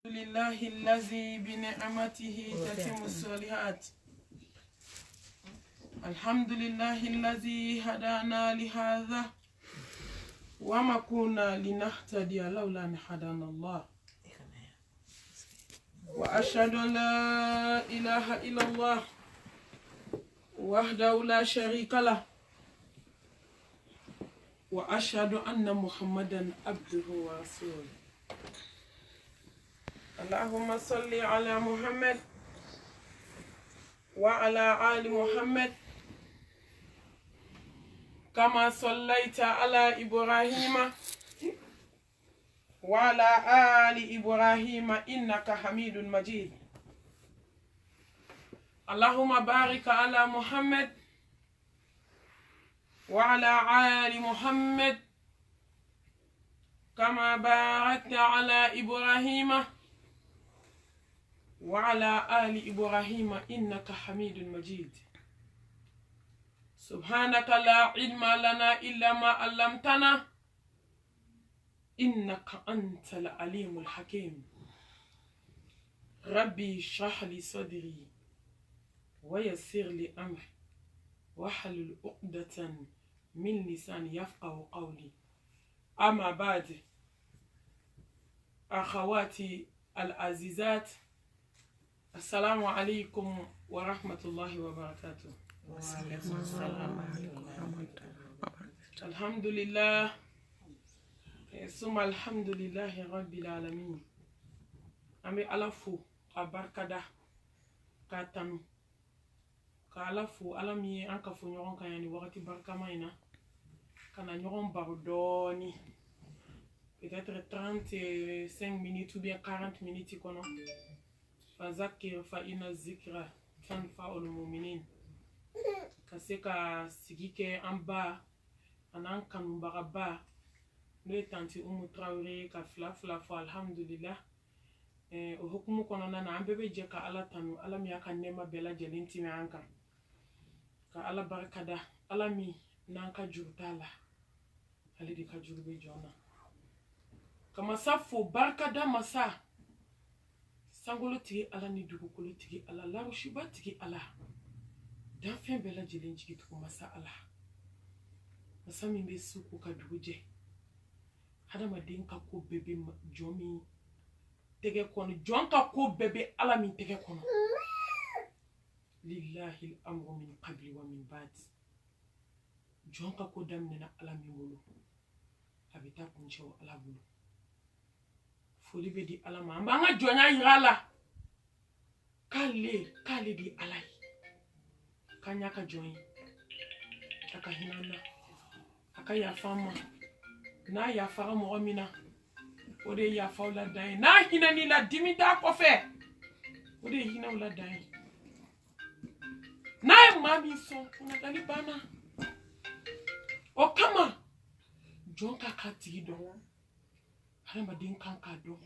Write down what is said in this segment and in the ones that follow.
لله الذي بنعمته تتم الصالحات. الحمد لله الذي هدانا لهذا وما كنا لنهتدي لولا أن هدانا الله. وأشهد أن لا إله إلا الله وحده لا شريك له وأشهد أن محمدا عبده ورسوله. اللهم صل على محمد وعلى آل محمد كما صليت على إبراهيم وعلى آل إبراهيم إنك حميد مجيد. اللهم بارك على محمد وعلى آل محمد كما باركت على إبراهيم وعلى آل إبراهيم إنك حميد مجيد. سبحانك لا علم لنا إلا ما علمتنا إنك أنت العليم الحكيم. ربي اشرح لي صدري ويسر لي أمري واحلل عقدة من لساني يفقه قولي. أما بعد، أخواتي العزيزات، السلام عليكم ورحمة الله وبركاته. وعليكم السلام ورحمة الله وبركاته. الحمد لله ثم الحمد لله رب العالمين. أمي ألفو أبركدا كاتانو كألفو ألمي أنكفو نيرون كياني وقتي بركة ماينا كنا نيرون باردوني peut-être 35 minutes ou bien 40 minutes kono fazakir fa ina zikra tanfa'ul mu'minin kaseka sigike amba anan kanu bagaba no tanti Traoré ka fla fo alhamdulillah o hukumu kono na ambebe je ka ala tanu ala mi aka nema bela jelinti mi anka ka ala barakada ala mi nanka jurtala ali di ka jurbe jona kama safo barkada masa sangolo tigi ala ni dugukolo tigi ala larushiba tigi ala dan fen bela jelen jigi tugu masa ala masa min be suku ka duguje hadamaden ka ko bebe jomi tege kono jon ka ko bebe ala min tege kono lillahi al-amru min qabli wa min ba'd. jon ka ko damnena ala min wolo abita kuncho ala bulu foli be di ala ma amba nga jonya yirala kale di ala kanya ka joyi aka hinana aka ya fama na ya fara mo mina ode ya faula dai na hina ni la dimita ko fe ode hina ula dai na mami so kuna dali bana o kama jonka kati do harama din kanka do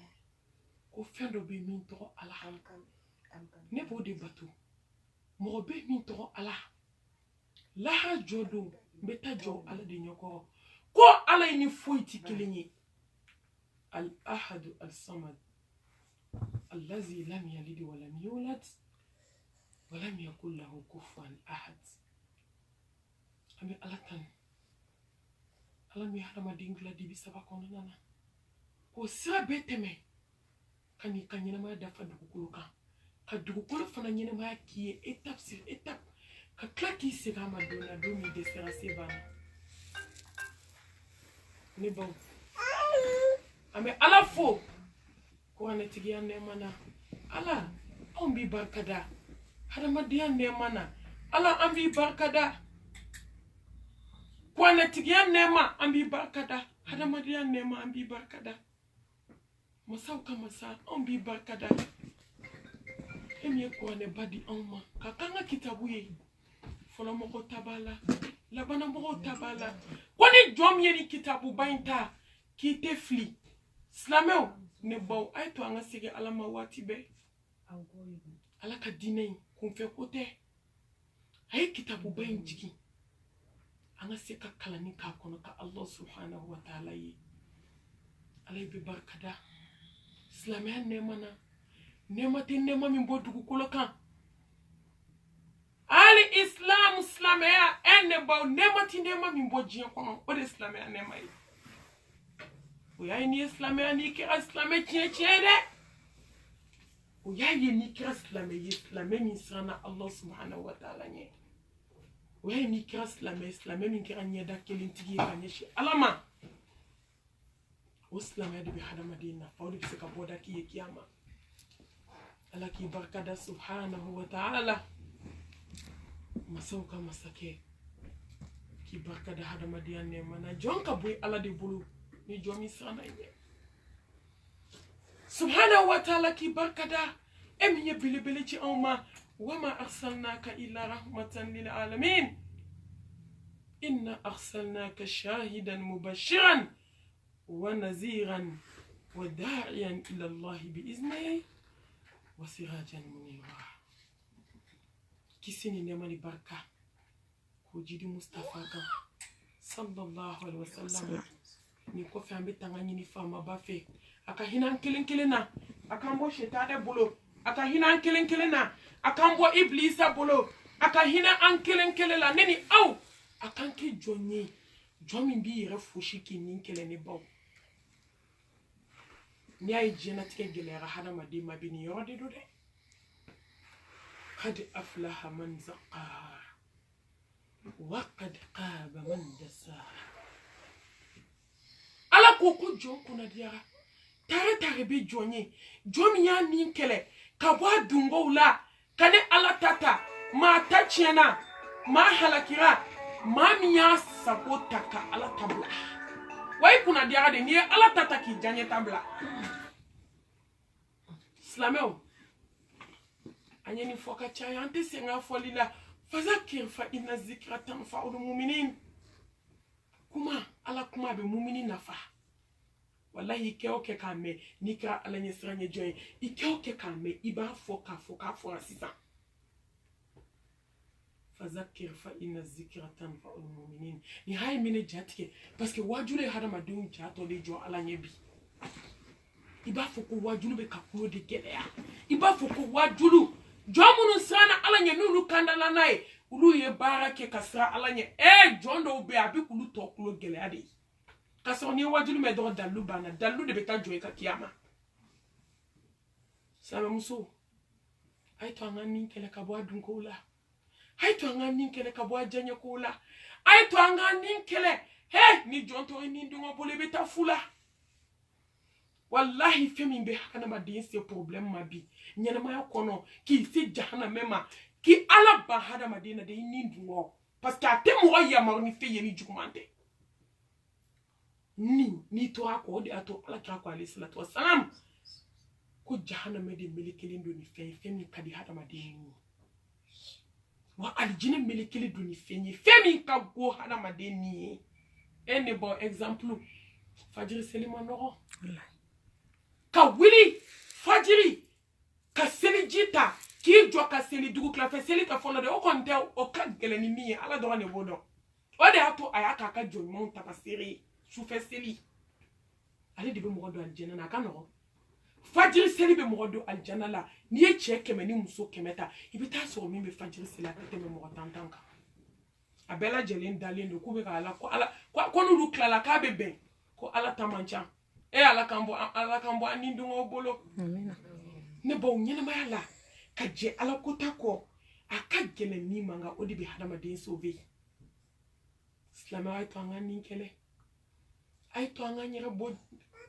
ko fendo be min to ala hankan ne bo de batu mo be min to ala la jodo beta jo ala de nyoko ko ala ni foiti kilinyi al ahad al samad allazi lam yalid wa lam yulad wa lam yakul lahu kufuwan ahad. Ami ala tan ala mi harama dingla di bisaba kono nana ko sira beteme kani kanyina ma dafa dugukolo kan ka dugukolo fana nyina ma kiye étape sur étape ka klaki se ga ma dona do mi de sera se bana ne bon ame ala fo ko ane tigi ane mana ala on bi barkada harama di ane mana ala an bi barkada ko ane tigi ane ma an bi barkada harama di ane ma an bi barkada masau kama sa on bi barkada emi ko ne badi onma kakanga kitabu ye fola moko tabala labana moko tabala woni jom yeni kitabu bainta ki tefli slameo ne baw ay to anga sege ala ma wati be ala ka dinay kun fe kote ay kitabu bain jigi anga seka kalani ka kono ka Allah subhanahu wa ta'ala yi alay bi barkada silamɛya nɛɛma na nɛɛma tɛ nɛɛma min bɔ dugukolo kan hali islam silamɛya ne baw nɛɛma tɛ nɛɛma min bɔ diɲɛ kɔnɔ o de silamɛya nɛɛma ye o y'a ye n'i ye silamɛya n'i kɛra silamɛ tiɲɛ dɛ o y'a ye n'i kɛra silamɛ ye silamɛ min siranna Allah subhanahu wa ta'ala ɲɛ o y'a ye n'i kɛra silamɛ min kɛra ɲɛda kelentigi ye ka ɲɛsin Ala ma o silamɛya de bɛ hadamaden nafa o de bɛ se ka bɔda k'i ye kiyama Ala k'i barikada subhanahu wa ta'ala masaw ka masakɛ k'i barikada hadamadenya nɛɛma na jɔn ka bɔ Ala de bolo ni jɔn min siranna ɲɛ subhanahu wa ta'ala k'i barikada min ye belebele ci anw ma wama arsalnaka illa rahmatan lil alamin inna arsalnaka shahidan mubashiran wa naziran wa da'iyan ila Allah bi iznihi wa sirajan munira kisi ni nɛɛma ni barika ko jidi Mustafa kan sallallahu alaihi wasallam ni kɔfɛ an bɛ tanga ɲini faamaba fɛ a ka hinɛ an kelen na a k'an bɔ shetane bolo a ka hinɛ an kelen na a k'an bɔ iblisa bolo a ka hinɛ an kelen la ne ni aw a k'an kɛ jɔn ye jɔn min b'i yɛrɛ fosi k'i ni kɛlɛ ne baw n'i y'a ye diɲɛlatigɛ gɛlɛyara hadamaden ma bi nin yɔrɔ de do dɛ qad aflaha man zaqaha wa qad khaba man dassaha Ala ko ko jɔn kunnadiyara tare bɛ jɔn ye jɔn min y'a ni kɛlɛ ka bɔ a dungow la ka ne Ala ta maa ta tiɲɛna maa halakira maa min y'a sago ta ka Ala ta bila wa i kunnadiyara de n'i ye Ala ta k'i diyaɲɛ ta bila silamɛw an ye nin fɔ ka caya an tɛ sɛgɛn a fɔli la fazakir fa inna zikra tanfa'ul mu'minin kuma Ala kuma bɛ mumini nafa wallahi i kɛ o kɛ k'a mɛn n'i kɛra Ala ɲɛ siran ɲɛ jɔn ye i kɛ o kɛ k'a mɛn i b'a fɔ k'a fɔra sisan fazakir fa inna zikra tanfa'ul mu'minin ni hayi mene jatigɛ parce que wajulu ye hadamadenw jatɔ de jɔ Ala ɲɛ bi i b'a fɔ ko wajulu bɛ ka kulo de gɛlɛya i b'a fɔ ko wajulu jɔn minnu siranna Ala ɲɛ n'olu kandala n'a ye olu ye baara kɛ ka siran Ala ɲɛ jɔn dɔw bɛ yen a bɛ k'olu tɔ kulo gɛlɛya de ye ka sɔrɔ ni wajulu mɛ dɔrɔn dalilu banna dalilu de bɛ taa jɔ i ka kiyama silamɛmuso a ye to an ka nin kɛlɛ ka bɔ a dunkow la a ye to an ka nin kɛlɛ ka bɔ a diyaɲɛkow la a ye to an ka nin kɛlɛ ni jɔn tɔ ye nin dɔn bolo i bɛ taa fu la wallahi fɛn min bɛ hadamaden se problème ma bi ɲɛnamaya kɔnɔ k'i se jahanamɛ ma k'i Ala ban hadamaden na de i nin dun parce que a tɛ mɔgɔ yamaru ni fɛn ye ni juguman tɛ n'i tora kɔ o de y'a to Alakira ko alayhi salatu wasalam ko jahanamɛ de melekelen don ni fɛn ye fɛn min ka di hadamaden ni wa alijinɛ melekelen don ni fɛn ye fɛn min ka go hadamaden ni ye ne bɔ exemple fajiri seli ma nɔgɔ ka wuli fajiri ka seli ji ta k'i jɔ ka seli dugu tilafɛ seli ka fɔlɔ de o kɔni tɛ o ka gɛlɛn ni min ye Ala dɔrɔn de b'o dɔn o de y'a to a y'a k'a ka jɔn ɲumanw ta ka seri sufɛ seli ale de bɛ mɔgɔ don alijana na a ka nɔgɔn fajiri seli bɛ mɔgɔ don alijana la n'i ye cɛ 100 ni muso 100 ta i bɛ taa sɔrɔ min bɛ fajiri seli a ka tɛmɛ mɔgɔ 10 kan a bɛɛ lajɛlen dalen don k'u bɛ ka Ala ko n'olu tilala k'a bɛ bɛn ko Ala ta man ca Ala k'an bɔ an ni dungaw bolo ne baw ɲɛnamaya la ka jɛ Ala ko ta kɔ a ka gɛlɛn min man kan o de bɛ hadamaden sauver silamɛw a ye to an ka nin kɛlɛ a ye to an ka yɛrɛ bɔ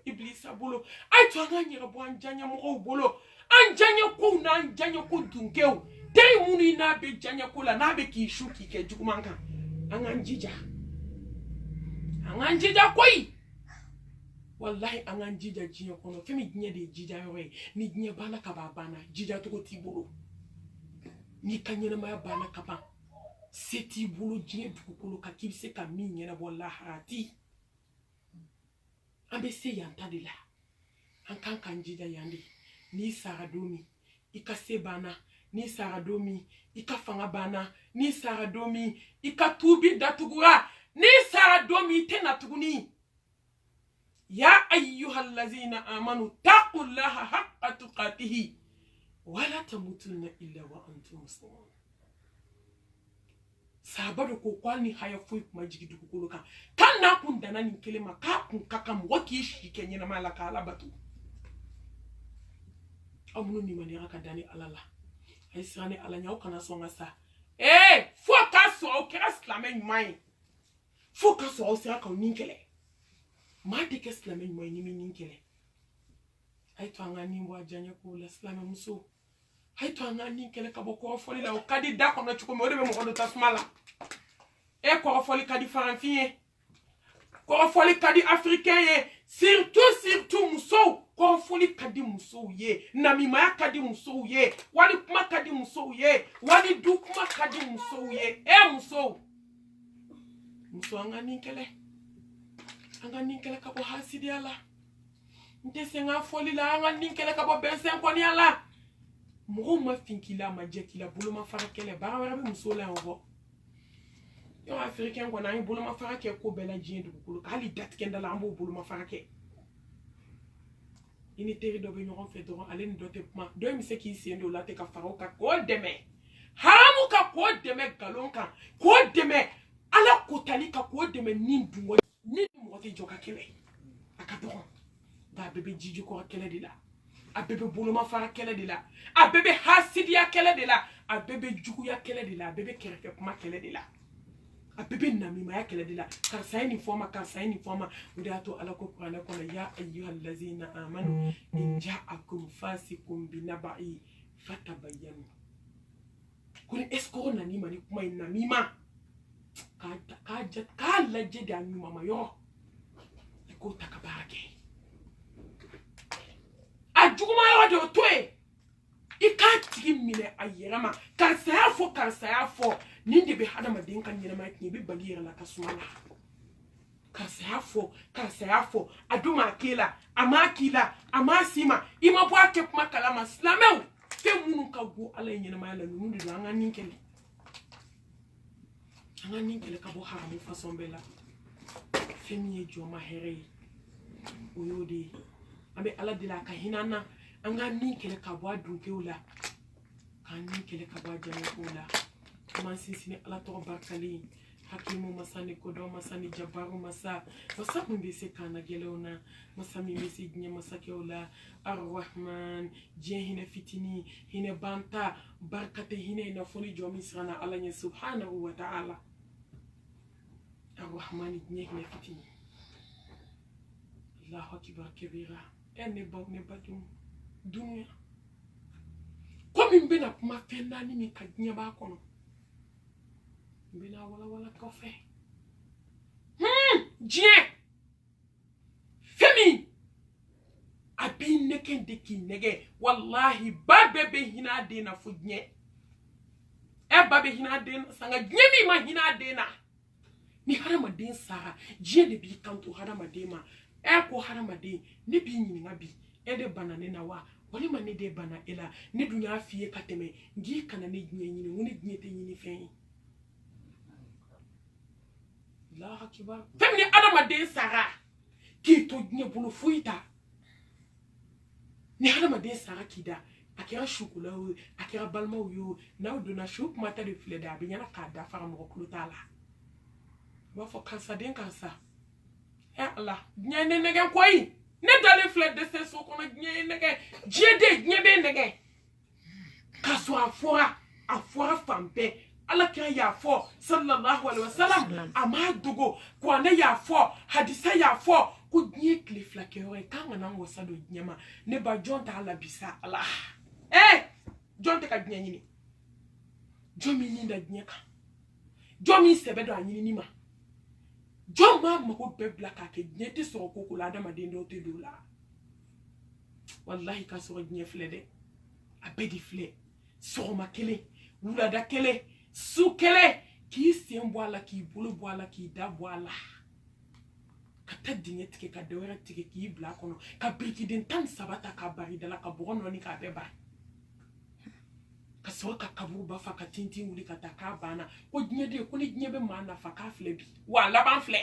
iblisa bolo a ye to an ka yɛrɛ bɔ an diyaɲɛmɔgɔw bolo an diyaɲɛkow n'an diyaɲɛko dunkɛw teri minnu n'a bɛ diyaɲɛko la n'a bɛ k'i su k'i kɛ juguman kan an k'an jija koyi wallahi an k'an jija diɲɛ kɔnɔ fɛn min diɲɛ de ye jija yɔrɔ ye ni diɲɛ banna ka ban a banna jija cogo t'i bolo n'i ka ɲɛnamaya banna ka ban se t'i bolo diɲɛ dugukolo kan k'i bɛ se ka min ɲɛnabɔ lahara ti an bɛ se yan ta de la an kan k'an jija yan de n'i sara don min i ka se banna n'i sara don min i ka fanga banna n'i sara don min i ka tuubi datugura n'i sara don min i tɛ na tuguni ya ayyuhal lazina amanu taqullaha haqqa tuqatihi wala tamutunna illa wa antum muslimun. Sabado ko kwani haya foi kuma jigi dugukolo kan kan na kun dana nin kelema ka kun kakam waki shi kenye na malaka alabatu amunu ni mani aka dani alala ay sane alanya o kana songa sa fo ka so o kera slamen mai fo ka so o sira ka ninkele ma de ke slamen mai ni ninkele ay to anga ni mbo ajanya ko la slamen muso ay to anga ninkele ka boko foli la o kadi da ko na chuko mo de mo ko tasmala ko foli kadi faranfie ko foli kadi africain ye surtout muso ko foli kadi muso ye namima kadi muso ye wali kuma kadi muso ye wali du kuma kadi muso ye muso anga ninkele ka bo hasidi ala nte senga foli la anga ninkele ka bo bensen ko ni ala mo ma finkila ma jekila bulu ma farakele bara wara bi muso la ngo yo africain ko na bulu ma farake ko bela jien dugukolo kali dat kenda la ambo bulu ma farake ini teri do be ñoron fe do ale ni dote ma do mi se ki siendo la te ka faro ka ko deme haramu ka ko deme galon kan ko deme ala ko tali ka ko deme ni dungo ni mo te joka kele aka do ba bebe jiju ko kele dila a bebe bulu ma fara kele dila a bebe hasidiya kele dila a bebe juguya kele dila a bebe kerefe kuma kele dila a bebe namima ya kele dila karsaini forma udato ala ko qur'ana ko ya ayyuhal ladzina amanu in ja'akum fasikum binaba'i fatabayyanu kun esko nanima ni kuma namima ka laje da nyuma mayo ko takabarake ajuma yo do toy ikati mine ayerama karsaya fo ninde be hada madin kan nyina ma kini be balira la kasumala karsaya fo aduma kila amakila amasima ima bo ake kuma kalama slamew fe munu ka go ala nyina ma la nundu la ngani kele ka bo haramu façon bela femiye joma here oyode abe ala dila ka hinana anga ni kele ka bo adunke ola kan ni kele ka bo ajame ola man sinsini ala to barkali hakimu masani kodo masani jabaru masa mun se kana gelona masami mesi nya masake ola arrahman jehina fitini hina banta barkate hina na foni jomi sirana ala nya subhanahu wa ta'ala arrahman jehina fitini Allahu akbar kabira ene bok ne badum dunya komi mbena kuma fenda ni mi kagnya ba kono mbena wala kofe jien femi abi neke deki nege wallahi babebe hina de na fudnye babe hina de sanga nyemi ma hina de na ni harama den sara jien de bi kanto harama de ma ko harama de ni bi nyini ngabi de banane na wa wani ma ne de bana ela ne dunya fiye kateme ngi kana ne nyini woni nyete nyini fen la hakiba femni adama de sara ki to nye bulu fuita ni adama de sara kida akira shukula akira balma yo na uduna shuk mata de fleda binyana kada fara mo kulutala ba fo kansa den kansa Allah nyene nege koyi ne dale fled de ses so kono nyene jede nyebe nege kaso afora fampe ala kira ya fo sallallahu alaihi wasallam ama dugo ko ne ya fo hadisa ya fo ko nye klifla ke ore kanga na ngosa do nyama ne ba jonta ala bisa Allah jonte ka nyanyini jomi ni nda nyeka jomi sebedo anyini ni ma joma mako be blaka ke nyeti so ko ko la dama de ndo te dola wallahi ka so nye flede abedi fle so makele wula da kele su kele ki semboala ki bulu boala ki da boala ka tadinye tike ka dewera tike ki bla kono ka briki den tan sabata ka bari dala ka bono ni ka beba ka so ka kabu ba fa ka tintin wuli ka taka bana ko nyede ko ni nyebe mana fa ka fle bi wala ban fle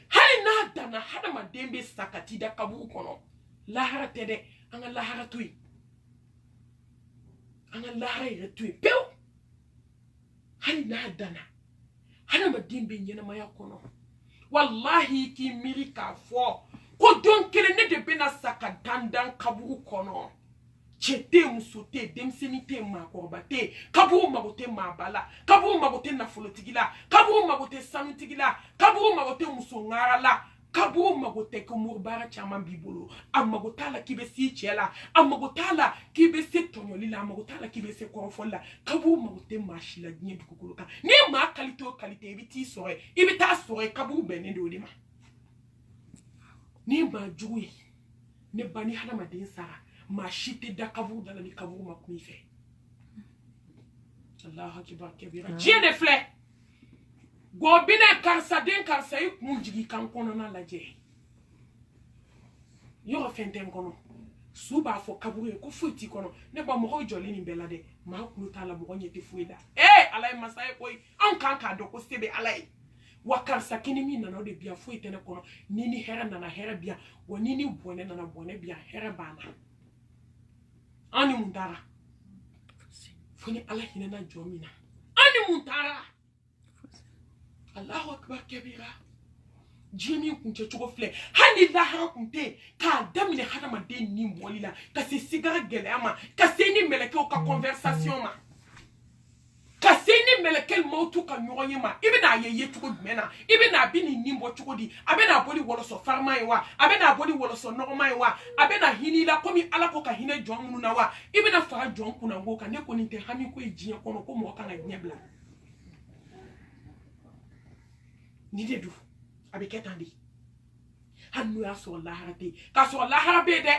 hali n'a dana hadamaden bɛ sa ka t'i da kaburu kɔnɔ lahara tɛ dɛ an ka lahara to yen an ka lahara yɛrɛ to yen pewu hali n'a dana hadamaden bɛ ɲɛnamaya kɔnɔ wallahi k'i miiri k'a fɔ ko don kelen ne de bɛna sa ka dandan kaburu kɔnɔ cɛ tɛ muso tɛ denmisɛnnin tɛ maakɔrɔba tɛ kaburu mago tɛ maaba la kaburu mago tɛ nafolotigi la kaburu mago tɛ sanutigi la kaburu mago tɛ muso ŋara la kaburu mago tɛ ko moribaara caman b'i bolo a mago t'a la k'i bɛ se cɛ la a mago t'a la k'i bɛ se tɔɲɔli la a mago t'a la k'i bɛ se kɔrɔfɔli la kaburu mago tɛ maa si la diɲɛ dugukolo kan ni maa kalite o kalite i bɛ t'i sɔrɔ yen i bɛ taa sɔrɔ yen kaburu bɛnnen don o de ma ni maa jugu ye ne ba ni hadamaden sara maa si tɛ da kaburu da la ni kaburu ma kun i fɛ Allahu akibar kabira diɲɛ de filɛ gɔbinɛ karisa den karisa i kun jigi kan kɔnɔna lajɛ yɔrɔ fɛn tɛ n kɔnɔ su b'a fɔ kaburu ye ko foyi t'i kɔnɔ ne ba mɔgɔw jɔlen nin bɛɛ la dɛ maa kulo t'a la mɔgɔ ɲɛ tɛ foyi la ala ye masa ye koyi anw kan k'a dɔn ko se bɛ ala ye wa karisa kini min nana o de biya foyi tɛ ne kɔnɔ ni ni hɛrɛ nana hɛrɛ biya wa ni ni bɔnɛ nana bɔnɛ biya hɛrɛ banna an ni mun taara fo ni ala hinɛna jɔ min na an ni mun taara Allahu akbar kabira diɲɛ min kun cɛ cogo filɛ hali lahara kun tɛ k'a daminɛ hadamaden ni mɔli la ka se sigara gɛlɛya ma ka se ni mɛlɛkɛw ka conversation ma ka se ni mɛlɛkɛ mawtu ka ɲɔgɔn ye ma i bɛna a ye cogo jumɛn na i bɛna a bɛ nin nin bɔ cogo di a bɛna a bɔ ni wɔlɔsɔ farima ye wa a bɛna a bɔ ni wɔlɔsɔ nɔgɔma ye wa a bɛna hinɛ i la komi ala ko ka hinɛ jɔn minnu na wa i bɛna fara jɔn kunna ko kan ne ko nin tɛ hami ko ye diɲɛ kɔnɔ ko mɔgɔ kan ka diɲɛ bila ni de do a bɛ kɛ tan de hali n'o y'a sɔrɔ lahara tɛ yen k'a sɔrɔ lahara bɛ yen dɛ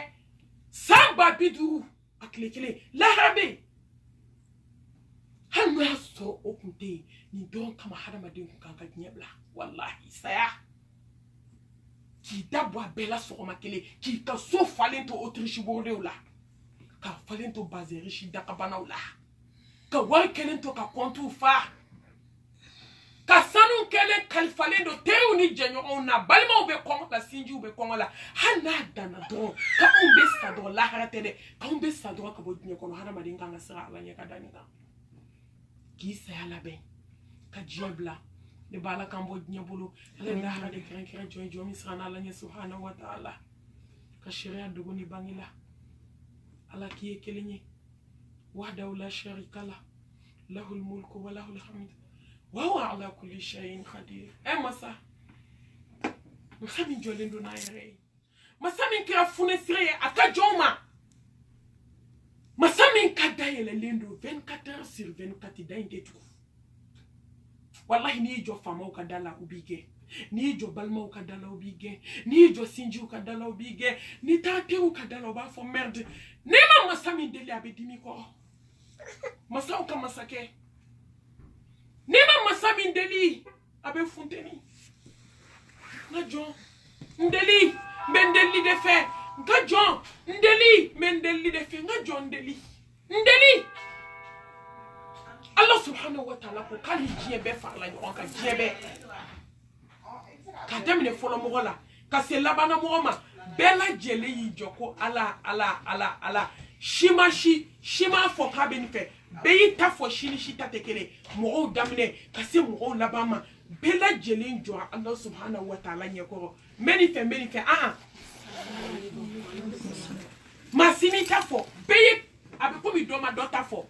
san 50 a tile kelen lahara bɛ yen hali n'o y'a sɔrɔ o kun tɛ yen nin dɔrɔn kama hadamaden kun kan ka diɲɛ bila walahi saya k'i da bɔ a bɛɛ la sɔgɔma kelen k'i ka so falen to Autriche borodew la ka falen to Bazɛrisi dakabanaw la ka wari kelen to ka kɔntiw fa ka sanu kelen kalifalen do teriw ni jɛɲɔgɔnw na balimaw bɛ kɔngɔ la sinjiw bɛ kɔngɔ la hali n'a danna dɔrɔn k'anw bɛ sa dɔrɔn lahara tɛ dɛ k'anw bɛ sa dɔrɔn ka bɔ diɲɛ kɔnɔ hadamaden kan ka siran ala ɲɛ ka da nin kan k'i saya labɛn ka diɲɛ bila ne b'a la k'an bɔ diɲɛ bolo ala ye lahara de kɛrɛnkɛrɛn jɔn ye jɔn min siranna ala ɲɛ subhanahu wa ta'ala ka sariya dogo ni bange la ala k'i ye kelen ye wahdahu la sharika la lahul mulku wa lahul hamd wa huwa ala kulli shay'in qadir masa min jɔlen don n'a yɛrɛ ye masa min kɛra funesire ye a ka jɔn ma masa min ka da yɛlɛlen don 24 heures sur 24 da in tɛ tugu wallahi n'i y'i jɔ faamaw ka da la u b'i gɛn n'i y'i jɔ balimaw ka da la u b'i gɛn n'i y'i jɔ sinjiw ka da la u b'i gɛn n'i taa teriw ka da la u b'a fɔ merde n'i ma masa min deli a bɛ dimi kɔrɔ masaw ka masakɛ n'i ma masa min deli a bɛ funteni n ka jɔn n deli n bɛ n deli de fɛ n ka jɔn n deli n bɛ n deli de fɛ n ka jɔn n deli Allah subhanahu wa ta'ala ko k'ale diɲɛ bɛɛ farala ɲɔgɔn kan diɲɛ bɛɛ ka daminɛ fɔlɔ mɔgɔ la ka se labanna mɔgɔ ma bɛɛ lajɛlen y'i jɔ ko ala si ma fɔ k'a bɛ nin fɛ bɛɛ y'i ta fɔ si ni si ta tɛ kelen mɔgɔw daminɛ ka se mɔgɔw laban ma bɛɛ lajɛlen jɔ Allah subhanahu wa ta'ala ɲɛkɔrɔ n bɛ nin fɛ maa si mi ta fɔ bɛɛ ye a bɛ komi dɔ ma dɔ ta fɔ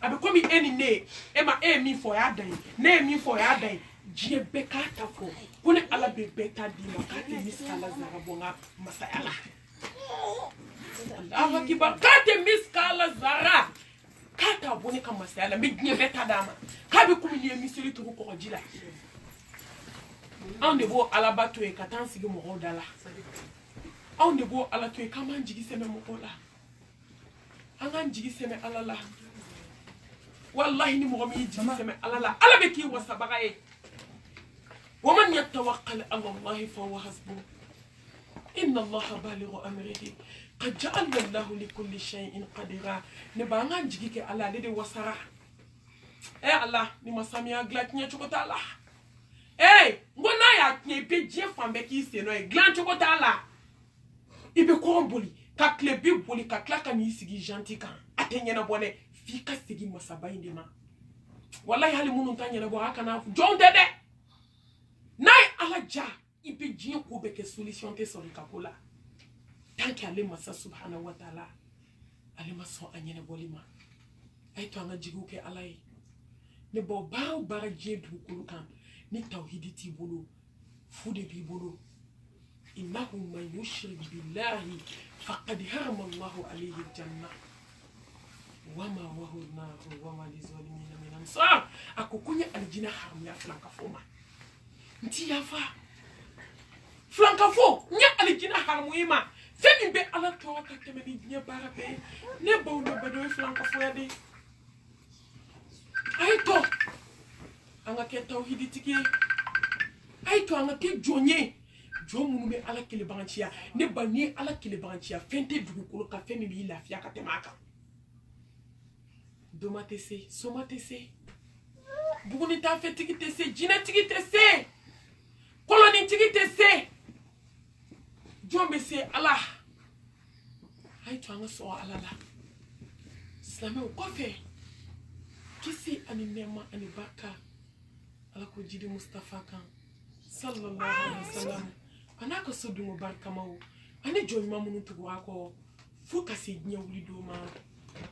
a bɛ komi e ni ne e ma e ye min fɔ o y'a dan ye ne ye min fɔ o y'a dan ye diɲɛ bɛɛ k'a ta fɔ ko ne ala bɛ bɛɛ ta d'i ma k'a tɛ miskala zara bɔ n ka masaya la Allahu akibar k'a tɛ miskala zara k'a t'a bɔ ne ka masaya la n bɛ diɲɛ bɛɛ ta d'a ma k'a bɛ komi n'i ye misiri tugu kɔgɔji la anw de b'o alaba to yen ka taa an sigi mɔgɔw da la anw de b'o ala to yen k'an b'an jigi sɛmɛ mɔgɔw la an k'an jigi sɛmɛ ala la wallahi ni mɔgɔ min y'i jigi sɛmɛ ala la ala bɛ k'i wasabaga ye wa man yatawakkal ala allahi fa huwa hasbuh inna allaha balighu amrihi qad ja'ala allahu li kulli shay'in qadira ne ba an k'an jigi kɛ ala ale de wasara ala ni masa min y'a dilan tiɲɛ cogo t'a la eh ngona ya knepe je fambe ki se no e glan choko tala ibe ko boli ka klebi boli ka klaka ni sigi gentil kan atenya na bone fi ka sigi masaba indima wallahi hali munu tanya na bo aka na jon dede nay ala ja ibe jin ko be ke solution te so ka kola tanki ale masa subhanahu wa ta'ala ale maso anyene bolima ay to nga jigu ke alay ne bo baaw bara je du ko kan ni tawhiditi bulu fude bi bulu innahu man yushrik billahi faqad harama Allahu alayhi aljanna wama wahu nahu wama lizalimin min ansar akukunya aljina haram ya flanka foma nti yafa flanka fo nya aljina haram yima femi be ala to ka temeni nya bara be ne bo no be do flanka fo ya de ay to anga ke tawhiditi ke ay to anga ke jonye jomu me ala kele banchia ne bani ala kele banchia fente dugukolo ka femi bi lafia ka temaka doma tese soma tese buguni ta fe tigi tese jina tigi tese koloni tigi tese jombe se ala ay to anga so ala la islame o kofe kisi ani nema ani baka ala ko jidi mustafa kan sallallahu alaihi wasallam anaka sodungo barka mawo ani joma munu tugo ako fuka se nya wuli do ma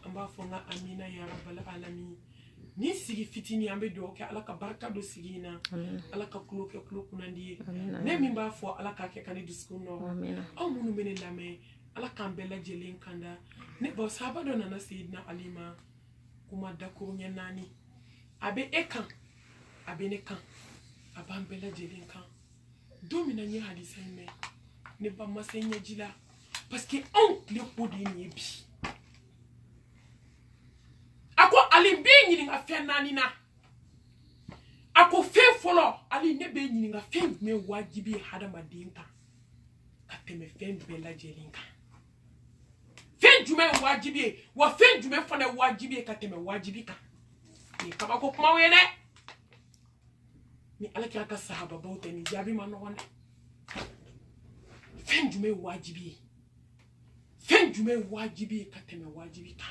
amba fonga amina ya rabbal alamin ni sigi fitini ambe do ke ala ka barka do sigina ala ka kloke kunandi ne mi ba fo ala ka ke kan diskuno aw munu mene lame ala kan bela jelen kanda ne bo sahaba do nana sayyidina alima kuma da ko nya nani abe ekan abe ne kan aban bela jelen kan domina ni hadisa me ne ba masenya jila parce que on le podi ni bi ako ali be nyini nga fe nani na ako fe folo ali ne be nyini nga fe me wajibi hadama dinka kateme fe bela jelen kan fe jume wajibi wa fe jume fona wajibi kateme wajibi kan ni kaba ko kuma wene ni ala kira ka sahaba bauta ni jabi mano wanda fen jume wajibi kateme wajibi ka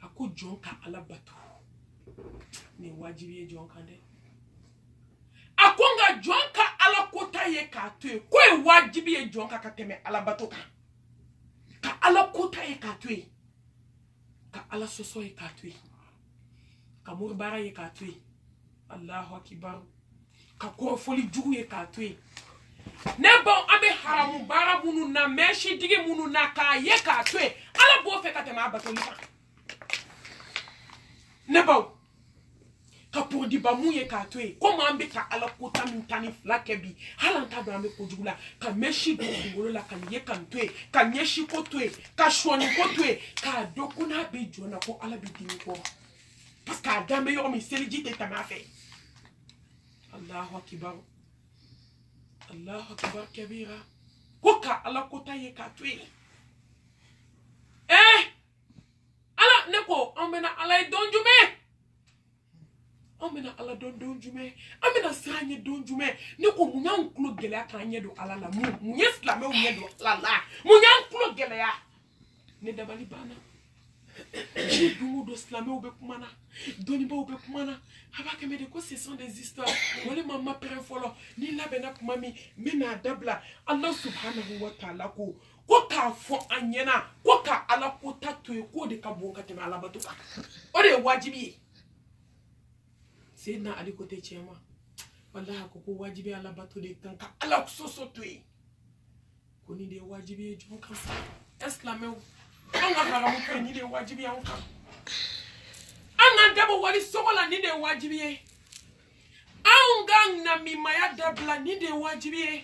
ako jonka ala batu ni wajibi jonka de akonga jonka ala kota ye ka to ko wajibi jonka kateme ala batu ka ala kota ye ka to ka ala soso ye ka to ka murbara ye ka to Allahu akbar ka ko foli jugu ye ka to ne bon abe haramu bara munu na meshi dige munu na ka ye ka to ala bo fe ka te ma batoli ka ne bon ka pour di ba mu ye ka to comment ambe ka ala kota min tani flake bi halanta do ambe ko jugula ka meshi do ngolo la kan ye kan to ka nyeshi ko to ka shoni ko to ka dokuna be jona ko ala bi dini ko parce que Adam yo mi seliji te tamafe Allahu akbar kabira koka ala kota ye ka tui ala neko amena ala donjume amena ala donjume amena sanye donjume neko munyan klo gele akanye do ala la mu yeslame o nyedo la munyan klo gele ya ne dabali bana Jibu do slame oube kumana, doni ba oube kumana. Habake me de ko ce sont des histoires. Wale mama pere folo ni la bena kumami mena dabla. Allah subhanahu wa ta'ala ko ka fo anyena ko ka ala ko tatu ko de ka bonka te ala batuka. Ore wajibi. Sayyidina Ali ko te chema. Wallahi ko wajibi ala batu de tanka ala so tu. Ko ni de wajibi ju kan sa. Islame anga haramu pe ni de wajibi anka anga dabo wali sokola ni de wajibi anga na mimaya dabla ni de wajibi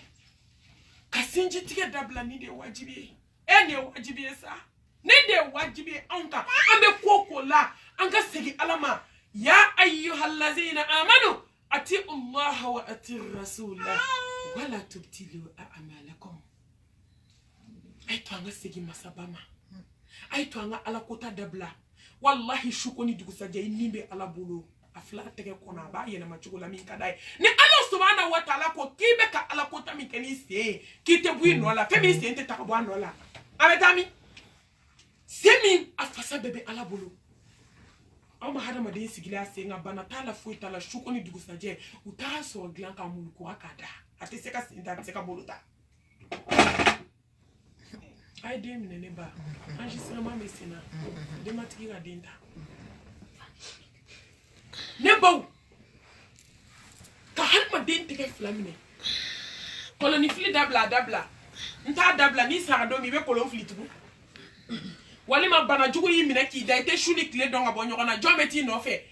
kasinji tike dabla ni de wajibi ene wajibi sa ni de wajibi anka ambe kokola anga segi alama ya ayyuhallazina amanu ati'u Allah wa ati'ur rasula wala tubtilu a'malakum ay to anga segi masabama ay to anga ala kota dabla wallahi shukoni dugusaje nimbe ala bolo afla tege kona ba yena machugo la min kadai ni Allah subhanahu wa ta'ala ko kibe ka ala ko tami keni se kite bui no la femi se ente takabo no la ametami semi afasa bebe ala bolo ama hada madin sigila se nga bana tala fu tala shuko ni dugu saje uta so glan ka mu ko akada ate seka sinda seka boluta ay dem ne ba enregistrement mesina de matigira dinta ne baw ka halma den tike flamine koloni fili dabla nta dabla ni sarado mi be kolon fili tugu wali ma bana jugu yi mine ki da ite shuni kle donga bo nyona jometi no fe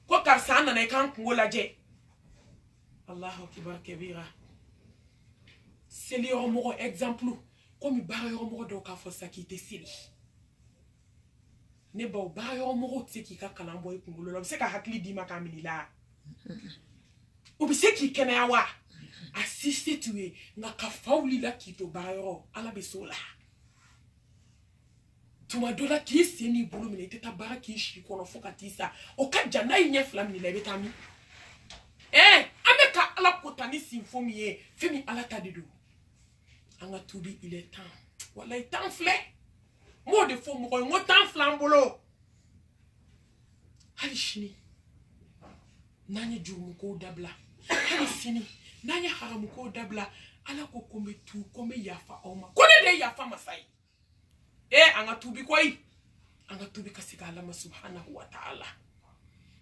ko kar sana na kan kungola je Allahu akbar kabira seli o mo exemple ko mi bara yo mo do ka fo sakite seli ne baw bara yo mo tseki ka kalambo kungola lo se ka hakli di makamini la obiseki kena yawa assiste tuwe nga ka fauli la kito bara yo ala besola tuma dola ki seni bulu mine teta bara ki shi kono foka tisa o ka jana yin flam ni lebe tami ame ka ala kotani sinfomi ye femi ala tadido anga tubi il est temps wallahi temps flé mo de fo mo ko temps flambolo hali shini nanya jumu ko dabla hali sini nanya haramu ko dabla ala ko kombe tu kombe yafa oma kone de yafa masai anga tubi koi anga tubi kasika Allah subhanahu wa ta'ala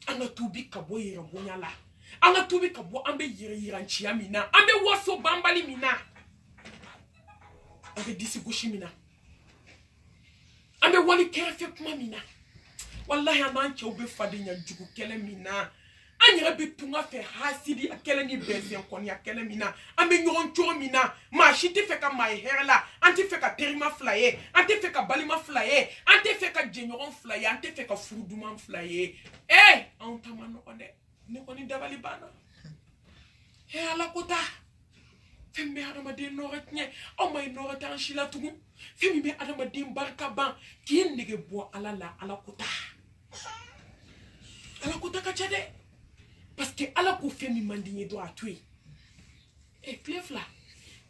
anga tubi kabo yira bonyala anga tubi kabo ambe yira nchia mina ambe waso bambali mina ambe disi gushi mina ambe wali kerefe kuma mina wallahi amanche obe fadinya jugu kele mina anyira betunga fe hasidi akele ni bezen koni akele mina ambe nyoroncho mina ma shiti feka mai herla anti feka terima flaye anti feka balima flaye anti feka jenyoron flaye anti feka furuduma flaye antamano one ne koni dabali bana ala kota fembe adama de noretnye o may norata anshila tugu femi be adama de barka ban ki ndege bo ala la ala kota ka chade parce que ala ko femi mandinye do atui clefla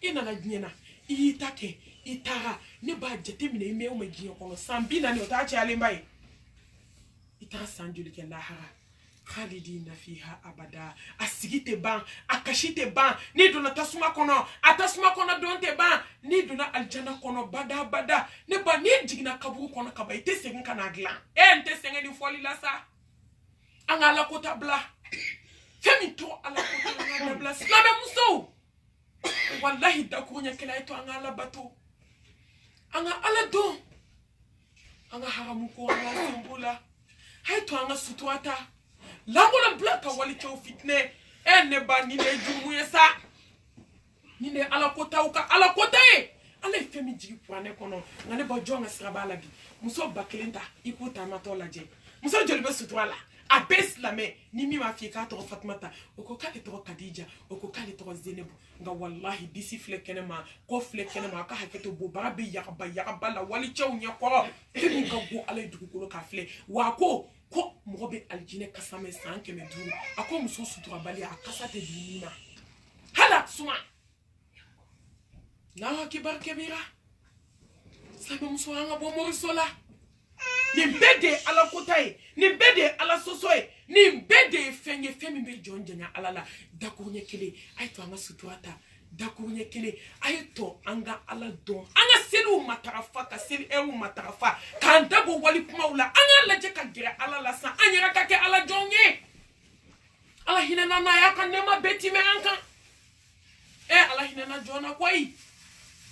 ina la dnyena itake itara ne ba jete mine me o magiyo kono sambina ni otache ale mbai itara sanjuli ke lahara khalidina fiha abada asigite ban akashite ban ni dona tasuma kono atasuma kono donte ban ni dona aljana kono bada ne ba ni jigina kaburu kono kaba ite segen kana glan nte segen ni foli la sa anga la kota bla femi to ala kota la bla slabe muso wallahi da kunya kila ito anga la bato anga ala do anga haramu ko anga simbula hay to anga sutuata langola blaka wali cho fitne ne ba ni le jumu yesa ni ne ala kota uka ala kota ala femi jigi puane kono ngane ba jonga sirabala bi muso bakelenta ikuta matola je muso jolibe sutuala abes la me ni mi ma fi ka to Fatmata oko ka to Khadija oko ka to Zenebu nga wallahi disi flekene ma ko flekene ma ka haketo bo barabe yakaba la wali chaw nya ko femi ka go ala dugu ko ka fle wa ko mobe aljine kasame sanke me duru ako muso sutura bali akasa te dinina hala suma na kibar kabira sabe muso anga bo morisola ni bede ala kotai ni bede ala sosoe ni bede fenye femi be jonjanya ala la dakunye kele aito anga sutuata dakunye kele aito anga ala don anga selu matarafa ka selu eru matarafa kan dabo wali kuma ula anga laje ka gira ala la sa anyira ka ke ala jonye ala hinana na ya kan nema beti me anka ala hinana jona kwai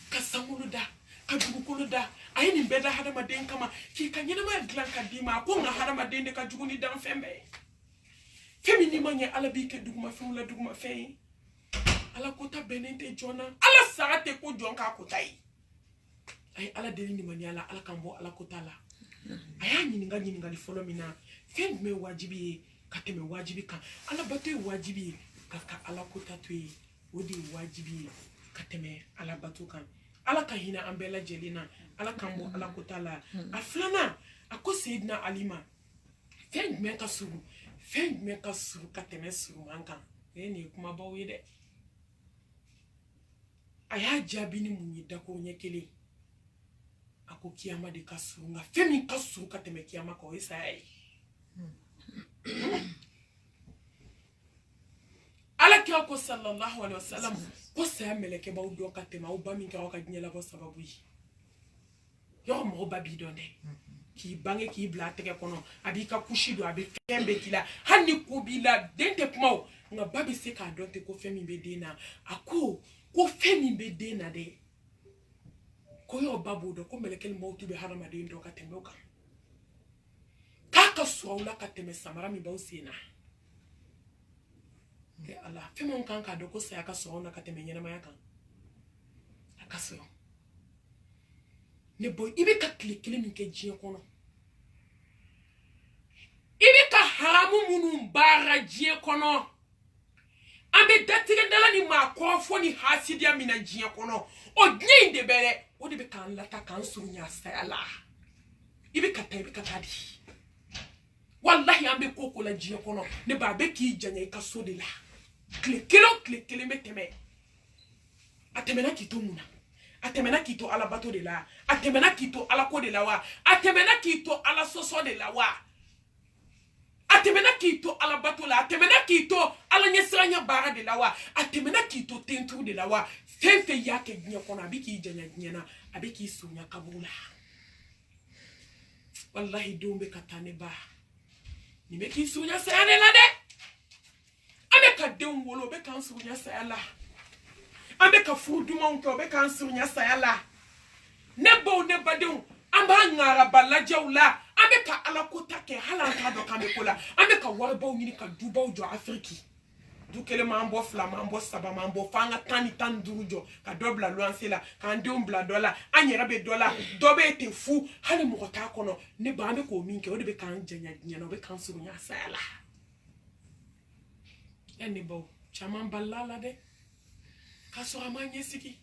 kasamuluda kadugukuluda ayini beda hada maden kama ki kanyina ma glan kadima ko nga hada maden de ka juguni dan fembe femi ni manye ala bi ke duguma fumula duguma fe ala kota benente jona ala sarate ko jonka kotai ay ala deli ni manye ala kambo ala kota la aya nyinga li follow mina fem me wajibi kateme wajibi kan ala batu wajibi kaka ala kota tuyi wodi wajibi kateme ala batu kan ala ka hina ambela jelina ala kambo ala kotala aflana ako Sayyidina Alima fen men ka sugu Fɛn jumɛn ka surun ka tɛmɛ suruman kan? Nin ye kumabaw ye dɛ. A y'a jaabi ni mun ye dakoro ɲɛ kelen. A ko kiyama de ka surun nka fɛn min ka surun ka tɛmɛ kiyama kan o ye saya ye. Alakira ko sallallahu alaihi wasallam ko saya mɛlɛkɛbaw dɔn ka tɛmɛ aw ba min kɛra aw ka diɲɛ labɔ sababu ye. Yɔrɔ mɔgɔ ba b'i dɔn dɛ. K'i bange k'i bila a tɛgɛ kɔnɔ a b'i ka kusi don a bɛ fɛn bɛɛ k'i la hali ni ko b'i la den tɛ kuma o nka ba bɛ se k'a dɔn ten ko fɛn min bɛ den na a ko fɛn min bɛ den na dɛ ko yɔrɔ ba b'o dɔn ko mɛlɛkɛni maaw tun bɛ hadamaden dɔn ka tɛmɛ o kan k'a ka sɔrɔ aw la ka tɛmɛ samara min b'aw sen na ala fɛn min kan k'a dɔn ko saya ka sɔrɔ aw na ka tɛmɛ ɲɛnamaya kan a ka sɔrɔ ne boy i bɛ ka tile kelen min kɛ diɲɛ kɔnɔ i bɛ ka haramu minnu baara diɲɛ kɔnɔ an bɛ datigɛ dala ni maa kɔrɔfɔ ni hasidiya min na diɲɛ kɔnɔ o diɲɛ in de bɛ dɛ o de bɛ k'an lata k'an surunya saya la i bɛ ka taa di wallahi an bɛ ko la diɲɛ kɔnɔ ne ba a bɛ k'i janya i ka so de la tile kelen bɛ tɛmɛ a tɛmɛna k'i to mun na a tɛmɛna k'i to ala bato de la a tɛmɛna k'i to ala ko de la wa a tɛmɛna k'i to ala sɔsɔ de la wa a tɛmɛna k'i to ala bato la a tɛmɛna k'i to ala ɲɛsiranya baara de la wa a tɛmɛna k'i to tentu de la wa fɛn fɛn y'a kɛ diɲɛ kɔnɔ a bɛ k'i janya diɲɛ na a bɛ k'i surunya kaburu la wallahi denw bɛ ka taa ne ba nin bɛ k'i surunya saya de la dɛ an bɛ ka denw wolo o bɛ k'an surunya saya la an bɛ ka furu dumanw kɛ o bɛ k'an surunya saya la ne baw ne badenw an b'a ŋaraba lajɛw la an bɛ ka ala ko ta kɛ hali an t'a dɔn k'an bɛ ko la an bɛ ka waribaw ɲini ka dubaw jɔ afiriki du kelen m'an bɔ fila m'an bɔ saba m'an bɔ f'an ka 10 ni 15 jɔ ka dɔ bila luwanse la k'an denw bila dɔ la an yɛrɛ bɛ dɔ la dɔ bɛ ten fu hali mɔgɔ t'a kɔnɔ ne ba an bɛ k'o min kɛ o de bɛ k'an janya diɲɛ na o bɛ k'an surunya saya la ne baw caman balila la dɛ k'a sɔrɔ a m'an ɲɛsigi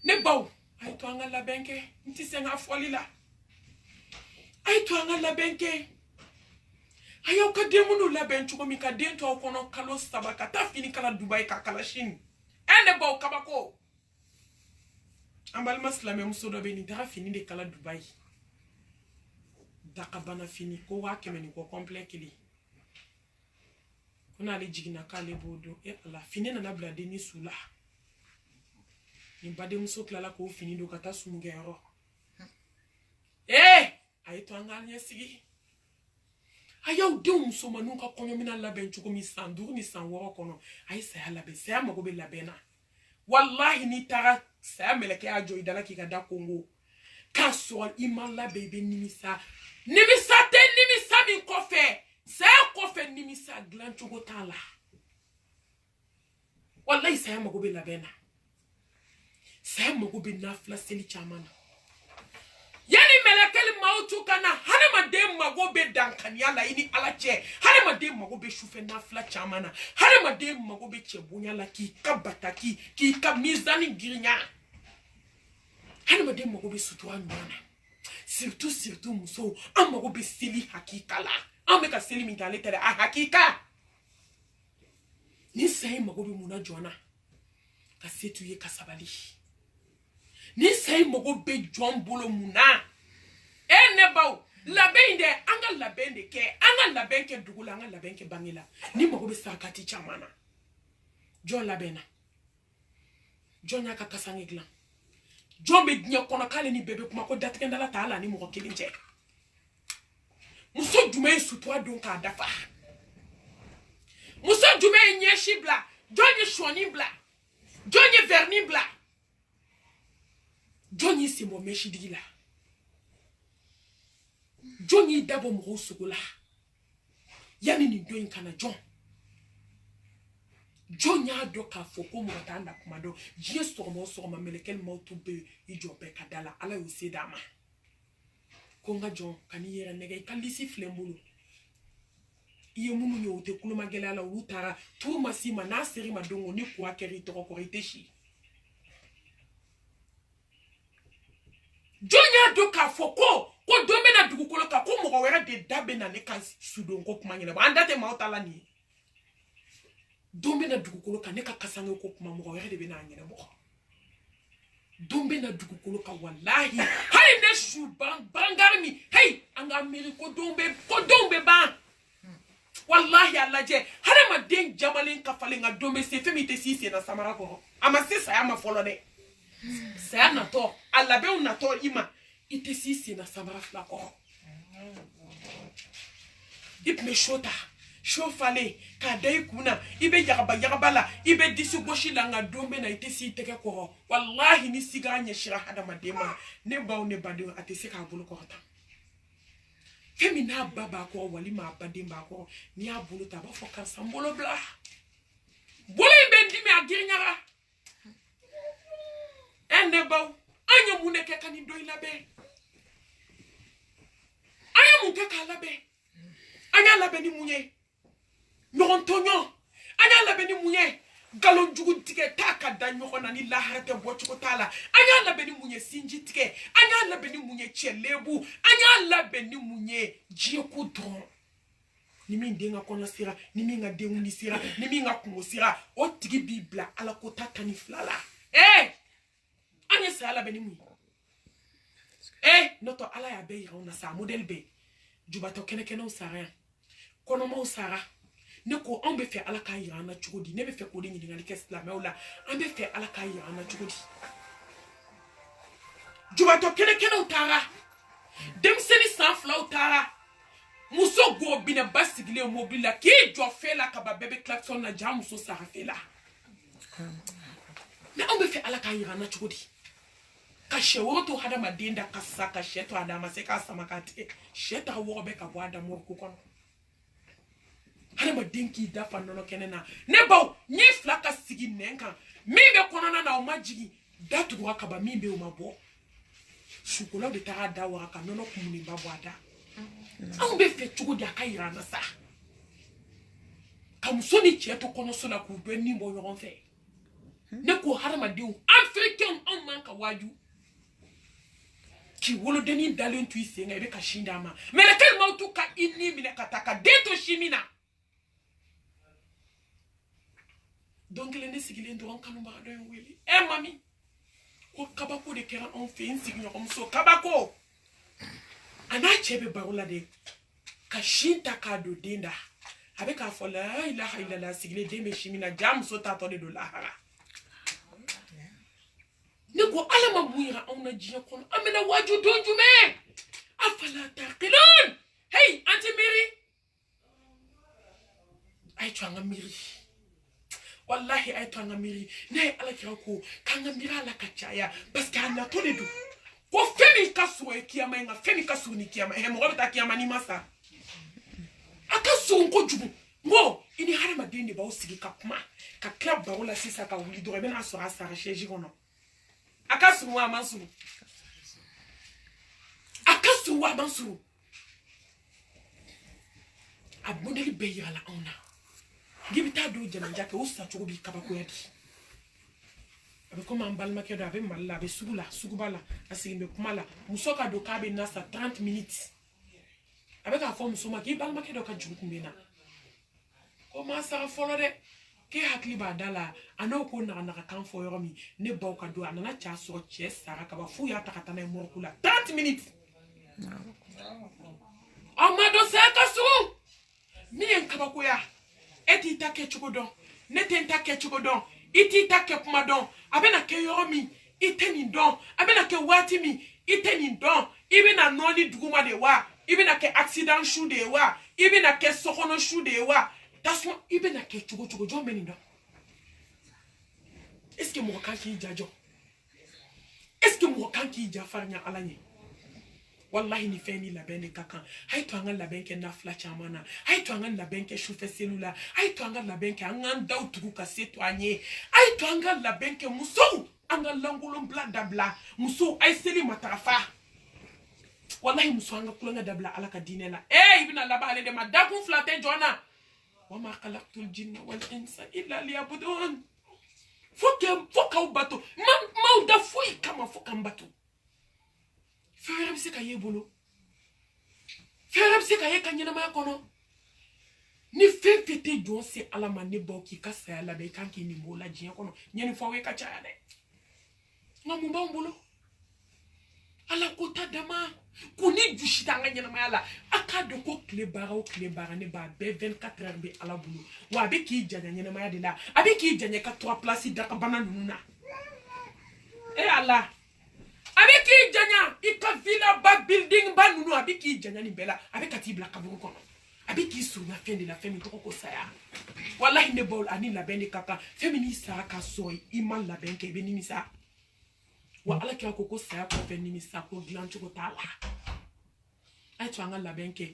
ne baw a ye to an ka labɛn kɛ n tɛ se n ka fɔli la a ye to an ka labɛn kɛ a y'aw ka den minnu labɛn cogo min ka den to aw kɔnɔ kalo 3 ka taa fini kala Dubayi ka kala Sini ne baw kabako an balima silamɛmuso dɔ bɛ nin taga fini de kala Dubayi dakabana fini ko 100 ni ko complet kelen ko n'ale jiginna k'ale b'o don ala fini nana bila den ni su la nin badenmuso tilala k'o fini don ka taa sununkɛyɔrɔ a ye to an ka ɲɛsigi a y'aw denw musomaninw ka kɔɲɔmina labɛn cogo min san 5 ni san 6 kɔnɔ a ye saya labɛn saya mago bɛ labɛn na wallahi n'i taara saya mɛlɛkɛ y'a jɔ i dala k'i ka da kongo k'a sɔrɔ i ma labɛn i bɛ nimisa tɛ nimisa min kɔfɛ saya kɔfɛ nimisa dilan cogo t'a la wallahi saya mago bɛ labɛn na saya mago bɛ nafila seli caman na yani mɛlɛkɛli maaw tu kana hadamaden mago bɛ dankaniya la i ni ala cɛ hadamaden mago bɛ sufɛ nafila caman na hadamaden mago bɛ cɛ bonya la k'i ka bataki k'i ka mizani girinya hadamaden mago bɛ sutura ɲuman na surtout musow an mago bɛ seli hakika la an bɛ ka seli min kɛ ale tɛ dɛ a hakika ni sayi mago bɛ mun na jɔn na ka se t'u ye ka sabali ni sayi mago bɛ jɔn bolo mun na ne baw labɛn in dɛ an ka labɛn de kɛ an ka labɛn kɛ dugu la an ka labɛn kɛ bange la ni mago bɛ sarakati caman na jɔn labɛn na jɔn y'a ka kasange dilan jɔn bɛ diɲɛ kɔnɔ k'ale ni bɛɛ bɛ kuma ko datigɛndala ta ala ni mɔgɔ kelen cɛ muso jumɛn ye sutura don k'a dafa muso jumɛn ye ɲɛsi bila jɔn ye sɔni bila jɔn ye verni bila jɔn y'i sen bɔ mɛsidigi la jɔn y'i dabɔ mɔgɔw sogo la yanni nin don in kana jɔn y'a dɔn k'a fɔ ko mɔgɔ t'an da kuma dɔn diɲɛ sɔgɔma o sɔgɔma mɛlɛkɛni maaw tun bɛ i jɔ bɛɛ ka da la ala y'o se d'a ma ko n ka jɔn ka n'i yɛrɛ nɛgɛ i ka lisi filɛ n bolo i ye minnu ye o tɛ kulomagɛlɛya la olu taara tuuru ma s'i ma n'a ser'i ma don o ni kuwa kɛra i tɔgɔ kɔrɔ i tɛ si jɔn y'a dɔn k'a fɔ ko don bɛna dugukolo ka ko mɔgɔ wɛrɛ de da bɛ na ne ka sudon ko kuma ɲɛnabɔ an da tɛ maaw ta la nin ye don bɛ na dugukolo kan ne ka kasange ko kuma mɔgɔ wɛrɛ de bɛ na a ɲɛnabɔ don bɛ na dugukolo kan walahi hali ne su bangari min hey an ka miiri ko don bɛ ban wallahi a lajɛ hadamaden jamalen kafalen ka don bɛ se fɛn min tɛ s'i sen na samara kɔrɔ a ma se saya ma fɔlɔ dɛ saya natɔ a labɛnw natɔ i ma i tɛ s'i sen na samara fila kɔrɔ i tun bɛ so ta so falen k'a da i kun na i bɛ yagaba la i bɛ disi gosi la nka don bɛ na i tɛ s'i tɛgɛ kɔrɔ wallahi ni siga ɲɛsira hadamaden ma ne baw ne badenw a tɛ se k'a bolo kɔrɔta fɛn min n'a ba b'a kɔrɔ walima a baden b'a kɔrɔ n'i y'a bolo ta a b'a fɔ karisa n bolo bila bolo in bɛ n dimi a giriɲaga ne baw an ye mun de kɛ ka nin dɔ i labɛn an ye mun kɛ k'a labɛn an y'a labɛn ni mun ye ɲɔgɔn tɔɲɔ an y'a labɛn ni mun ye nkalon jugu tigɛ t'a ka da ɲɔgɔn na ni lahara tɛ bɔcogo t'a la an y'a labɛn ni mun ye sinji tigɛ an y'a labɛn ni mun ye cɛ lebu an y'a labɛn ni mun ye diɲɛ ko dɔrɔn ni min den ka kɔɲɔ sera ni min ka denkundi sera ni min ka kungo sera o tigi b'i bila ala ko ta tan ni fila la an ye saya labɛn ni mun ye n'o tɛ ala y'a bɛɛ yira anw na sa modèle bɛɛ jubatɔ kɛnɛkɛnɛw sara yan kɔnɔmaw sara ne ko anw bɛ fɛ ala k'a yira an na cogo di ne bɛ fɛ k'o de ɲininkali kɛ silamɛw la an bɛ fɛ ala k'a yira an na cogo di jubatɔ kɛnɛkɛnɛw taara denmisɛnnin san filaw taara muso gɔbinɛ ba sigilen mobili la k'i jɔ fɛ la kaba bɛɛ bɛ klaxon na ja muso sara fɛ la mais anw bɛ fɛ ala k'a yira an na cogo di ka sɛ wɔrɔ to hadamaden da ka sa ka sɛ to a da ma se k'a sama k'a tigɛ sɛ ta wɔrɔ bɛ ka bɔ a da mɔriko kɔnɔ hadamaden k'i da fa nɔnɔ kɛnɛ na ne baw n'i fila ka sigi nɛn kan min bɛ kɔnɔna na o ma jigin da tugura kaba min bɛ o ma bɔ sukolaw de taara da waga ka nɔnɔ kumulenba bɔ a da anw bɛ fɛ cogo di a ka yira an na sa ka muso ni cɛ to kɔnɔso la k'u bɛɛ nin bɔ ɲɔgɔn fɛ ne ko hadamadenw africains anw man ka waaju k'i wolodennin dalen to i sen kan i bɛ ka sin d'a ma mɛlɛkɛ maaw t'u ka i ni minɛ ka taa ka den to sin min na don kelen ne sigilen dɔrɔn kanubaga dɔ in wele mami ko kabako de kɛra anw fɛ yen n sigiɲɔgɔnmuso kabako a n'a cɛ bɛ baro la dɛ ka sin ta k'a don den da a bɛ k'a fɔ la ilaha illallah sigilen den bɛ sin min na ja muso tatɔ de don lahara ne ko ala ma mun yira anw na diɲɛ kɔnɔ an bɛna waaju don jumɛn afala taqilun hey an tɛ miiri a ye to an ka miiri wallahi a ye to an ka miiri ne ye ala kira ko k'an ka miiri ala ka caya parce que a natɔ de don ko fɛn min ka surun ye kiyama ye nka fɛn min ka surun ni kiyama ye mɔgɔ bɛ taa kiyama n'i ma sa a ka surun kojugu n ko i ni hadamaden de b'aw sigi ka kuma ka tila baro la sisan ka wuli dɔrɔn i bɛna sɔrɔ a sara chaise kɔnɔ a ka surun wa a man surun a ka surun wa a man surun a modèle bɛɛ yirala anw na n'i bɛ taa don jɛnɛja kɛ o sacogo b'i kabakoya di a bɛ komi an balimakɛ dɔ a bɛ mali la a bɛ sugu la suguba la a sigin bɛ kuma la muso ka don k'a bɛ na sa 30 minutes a bɛ k'a fɔ muso ma k'i balimakɛ dɔ ka juru kun bɛ na ko maa sara fɔlɔ dɛ k'e hakili b'a da la a n'o ko naganaga kan fɔ yɔrɔ min ne baw ka don a nana cɛ sɔrɔ cɛ sara ka ban f'u y'a ta ka taa n'a ye mɔrɔku la 30 minutes a ma dɔn saya ka surun min ye n kabakoya e t'i ta kɛ cogo dɔn ne tɛ n ta kɛ cogo dɔn i t'i ta kɛ kuma dɔn a bɛna kɛ yɔrɔ min i tɛ nin dɔn a bɛna kɛ waati min i tɛ nin dɔn i bɛna nɔɔni duguma de wa i bɛna kɛ accident su de ye wa i bɛna kɛ sokɔnɔ su de ye wa tasuma i bɛna kɛ cogo cogo jɔn bɛ nin dɔn est ce que mɔgɔ kan k'i jajɔ est ce que mɔgɔ kan k'i ja farinya ala ɲɛ wallahi ni fɛn ni labɛn de ka kan a ye to an ka labɛn kɛ nafila caman na a ye to an ka labɛn kɛ sufɛ seliw la a ye to an ka labɛn kɛ an k'an daw tugu ka se to an ye a ye to an ka labɛn kɛ musow an ka lankolon bila dabila musow a ye seli matarafa wallahi muso an ka kulonkɛ dabila ala ka diinɛ la i bɛna laban ale de ma dakun fila tɛ jɔn na wa ma khalaqtul jinna wal insa illa liyabudun fo k'aw bato m'aw da foyi kama fo k'an bato fɛn wɛrɛ bɛ se ka ye bolo se ka ye ka ɲɛnamaya kɔnɔ ni fɛn fɛn tɛ jɔn se ala ma ne baw k'i ka saya labɛn i kan k'i nin b'o la diɲɛ kɔnɔ ɲɛni fɔ aw ye ka caya dɛ nka mun b'anw bolo ala ko ta dama ko ni jusi t'an ka ɲɛnamaya la a k'a dɔn ko tile baara o tile baara ne b'a bɛɛ 24 heures bɛ ala bolo wa a bɛ k'i janya ɲɛnamaya de la a bɛ k'i janya ka 3 place dakabana ninnu na ala a bɛ k'i janya i ka villa ba building ba ninnu a bɛ k'i janya nin bɛɛ la a bɛ ka t'i bila kaburu kɔnɔ a bɛ k'i surunya fɛn de la fɛn min tɔgɔ ko saya walahi ne baw ani labɛn de ka kan fɛn min n'i sara ka sɔrɔ i ma labɛn kɛ i bɛ nimisa wa ala kira ko saya kɔfɛ nimisa ko dilan cogo t'a la a ye to an ka labɛn kɛ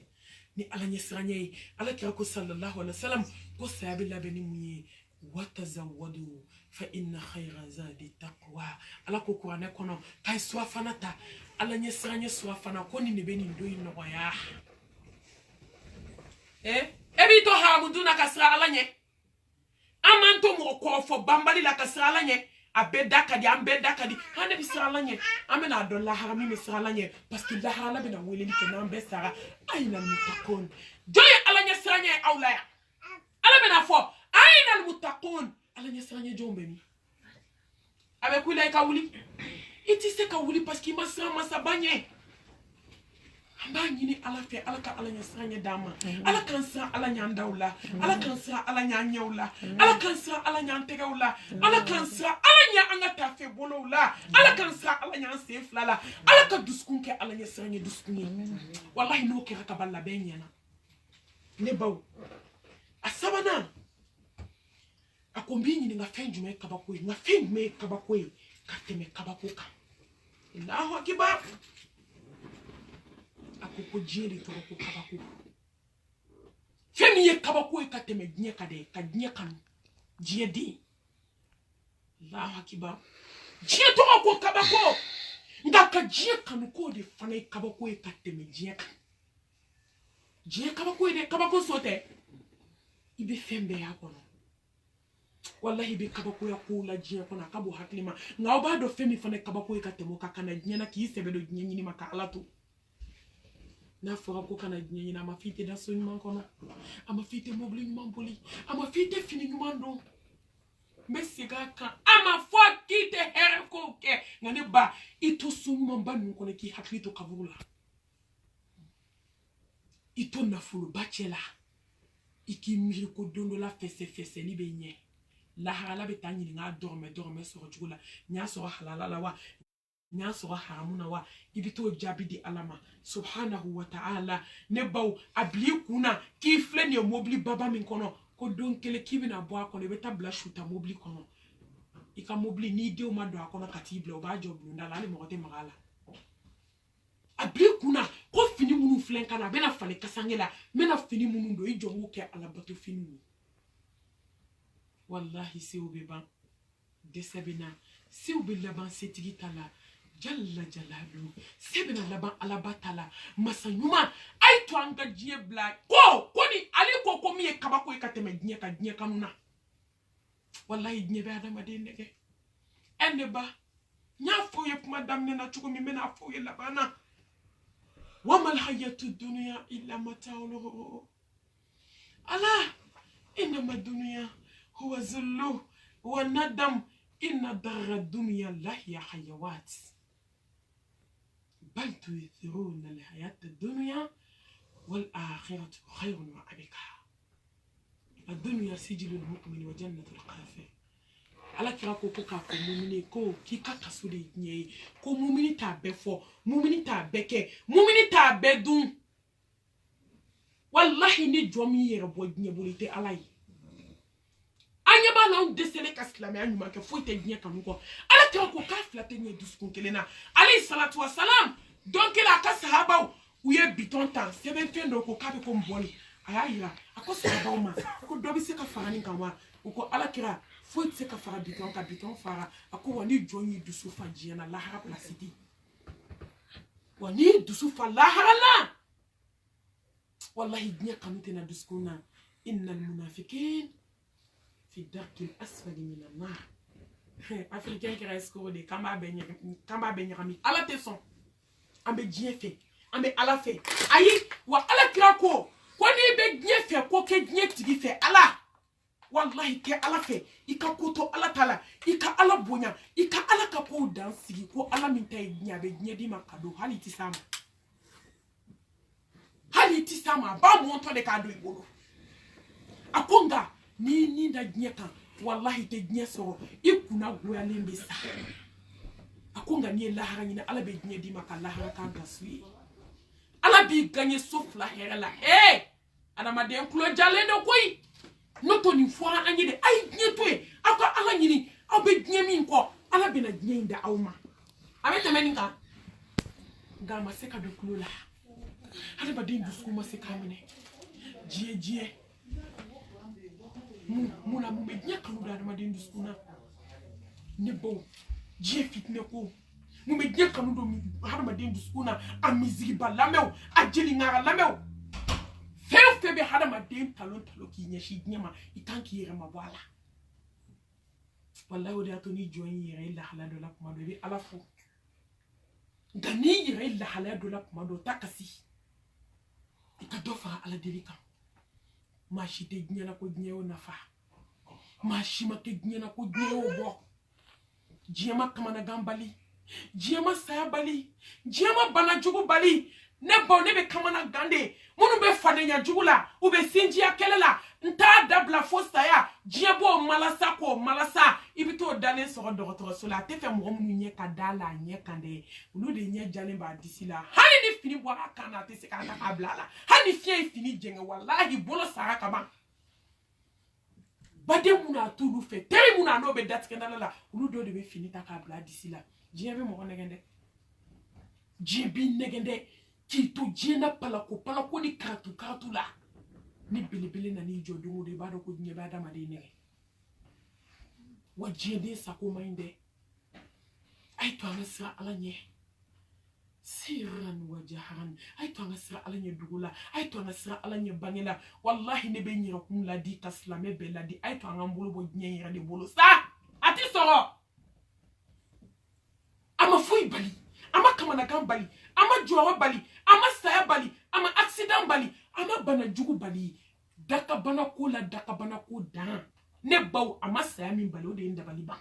ni ala ɲɛ siran ye ala kira ko sallallahu alaihi wasallam ko saya bɛ labɛn ni mun ye watazawwadu fa inna khayra zadi taqwa ala ko kuranɛ kɔnɔ k'a ye surafana ta ala ɲɛ siran ye surafana ko nin de bɛ nin don in nɔgɔya e b'i to haramu dun na ka siran ala ɲɛ an m'an to mɔgɔ kɔrɔfɔ banbali la ka siran ala ɲɛ a bɛɛ da ka di an bɛɛ da ka di an ne bɛ siran ala ɲɛ an bɛna dɔn lahara min bɛ siran ala ɲɛ parce que lahara ala bɛna weleli kɛ n'an bɛɛ sara ayinal muttaqun jɔn ye ala ɲɛ siran ɲɛ aw la yan ala bɛna fɔ ayinal muttaqun ala ɲɛ siran ɲɛ jɔnw bɛ min a bɛ ku i la i ka wuli i tɛ se ka wuli parce que i ma siran masaba ɲɛ an b'a ɲini ala fɛ ala ka ala ɲɛ siran ɲɛ d'an ma ala k'an siran ala ɲɛ an daw la ala k'an siran ala ɲɛ an ɲɛw la ala k'an siran ala ɲɛ an tɛgɛw la ala k'an siran ala ɲɛ an ka tafe bolow la ala k'an siran ala ɲɛ an sen fila la ala ka dusukun kɛ ala ɲɛ siran ɲɛ dusukun ye walahi n'o kɛra ka ban labɛn ɲɛna ne baw a sabanan a ko n b'i ɲininka fɛn jumɛn ye kabako ye nka fɛn jumɛn ye kabako ye ka tɛmɛ kabako kan Allahu akibar a ko diɲɛ de tɔgɔ ko kabako fɛn min ye kabako ye ka tɛmɛ diɲɛ kan dɛ ka diɲɛ kanu diɲɛ den Allahu akibar diɲɛ tɔgɔ ko kabako nka ka diɲɛ kanu k'o de fana ye kabako ye ka tɛmɛ diɲɛ kan diɲɛ kabako ye dɛ kabako so tɛ i bɛ fɛn bɛɛ y'a kɔnɔ wallahi bɛ kabakoya kow la diɲɛ kɔnɔ a ka bon hakili ma nka aw b'a dɔn fɛn min fana ye kabako ye ka tɛmɛ o kan ka na diɲɛ na k'i sɛbɛ don diɲɛ ɲini ma ka ala to n'a fɔra ko kana diɲɛ ɲini a ma f'i tɛ da so ɲuman kɔnɔ a ma f'i tɛ mobili ɲuman boli a ma f'i tɛ fini ɲuman don n bɛ segin a kan a ma fɔ k'i tɛ hɛrɛ kow kɛ nka ne ba i to so ɲumanba ninnu kɔnɔ k'i hakili to kaburu la i to nafoloba cɛ la i k'i miiri ko don dɔ la fɛsɛfɛsɛli bɛ ɲɛ lahala bɛ taa ɲininka a dɔrɔmɛ sɔrɔ cogo la n y'a sɔrɔ halala la wa n y'a sɔrɔ haramu na wa i bɛ t'o jaabi di ala ma subhanahu wa ta'ala ne baw a bil'i kun na k'i filɛ nin ye mobili baba min kɔnɔ ko don kelen k'i bɛna bɔ a kɔnɔ i bɛ taa bila suta mobili kɔnɔ i ka mobili n'i denw ma don a kɔnɔ ka t'i bila o b'a jɔ bulonda la hali mɔgɔ tɛ maga a la a bil'i kun na ko fini minnu filɛ n kan na a bɛna falen kasange la n bɛna fini minnu don i jɔ n k'o kɛ ala bato finiw ye wallahi sew bɛ ban dɛsɛ bɛ na sew bɛ laban setigi ta la jalla jalalu se bɛna laban alaba ta la masa ɲuman a ye to an ka diɲɛ bila ko ni ale ko min ye kabako ye ka tɛmɛ diɲɛ kan diɲɛ kanu na wallahi diɲɛ bɛ adamaden nɛgɛ ɛ ne ba n y'a fɔ ye kuma daminɛ na cogo min n bɛna fɔ ye laban na wamal hayatu dunya illa mata'ul ala innama dunya huwa zullu wa nadam inna darra dunya lahiya hayawat bal tu'thiruna al-hayata ad-dunya wal akhiratu khayrun wa abqa ad-dunya sijilul mu'min wa jannatul kafir ala kira ko k'a fɔ mumini ko k'i ka kaso de ɲɛ ye ko mumini t'a bɛɛ fɔ mumini t'a bɛɛ kɛ mumini t'a bɛɛ dun wallahi ni jɔn min yɛrɛ bɔ diɲɛ bolo i tɛ ala ye an ɲɛ b'a la anw dɛsɛlen ka silamɛya ɲuman kɛ foyi tɛ diɲɛ kanu kɔ ala kira ko k'a fila tɛ ɲɛ dusukun kelen na alayhi salatu wa salam don kelen a ka sahabaw u ye bitɔn ta sɛbɛnfɛn dɔ ko k'a bɛ ko nbɔli a y'a yira a ko sahabaw ma ko dɔ bɛ se ka fara nin kan wa u ko ala kira foyi tɛ se ka fara bitɔn kan bitɔn fara a ko wa ni jɔn y'i dusu fa diɲɛ na lahara pilasi tɛ wa n'i y'i dusu fa lahara la wallahi diɲɛ kanu tɛna dusukun na innal munafiqin fi darkil asfali minan nar africain kɛra escroc de k'an b'a bɛɛ ɲagami ala tɛ sɔn an bɛ diɲɛ fɛ ame ala fe ayi wa ala kira ko ni be gnye fe ko ke gnye tigi fe ala wallahi ke ala fe ika koto ala tala ika ala bonya ika ala ka ko dan sigi ko ala min tay gnye be gnye di makado hali ti sama ba mo to de kado ibolo akonga ni da gnye kan wallahi te gnye so ikuna goya lembe sa akonga ni lahara ni ala be gnye di makala lahara ka gasui ala bi gagné sauf la herela ana ma den klo jale no koy noto ni fora anyi de ay gnye to e aka ala nyini abe gnye min ko ala be na gnye inda awma abe temeni ka gama se ka do klo la ala ba den dusku ma se ka mine jie muna mu me gnye klo da ma den dusku na ne bo jie fitne ko mu me gnye klo do har ma den dusku na a musique ba lamew a jeli ngara lamew febe hada ma den talo ki nyashi nyama itanki yere ma wala wallahi wadi atoni join yere la hala do la kuma do bi ala fu gani yere la hala do la kuma do takasi ikadofa ala delika ma shi te gnyana ko gnyewo nafa ma shi ma ke gnyana ko gnyewo bo jema kama na gambali jema saya bali jema bana jugu bali ne bo ne be kama na gande munu be fadenya jugula ube sinji akelela nta dabla fosta ya jiebo malasa ibito dalen so do so la te fe mo munu nye ka dala nye kande ulu de nye jalen ba disila hani ni fini bo aka na te se ka ta blala hani fie fini jenge wallahi bolo sara kaba bade muna tulu fe teri muna no be datkenda la ulu do de be fini ta ka bla disila jiebe mo negende jibi negende Kito jena palako ni karatu la ni bilibili na ni jodo de bado ko nye bada ma de nere wa jende sako mainde ay to anasra alanye sirran wa jaharan ay to anasra alanye dugula ay to anasra alanye bangela wallahi ne be nyira kum la di taslame be la di ay to angambolo bo nyira de bolo sa ati soro ama fuy bali ama kamana gambali ama jowa bali ama saya bali ama accident bali ama bana jugu bali daka bana ko dan ne baw ama saya min bali o de nda bali ba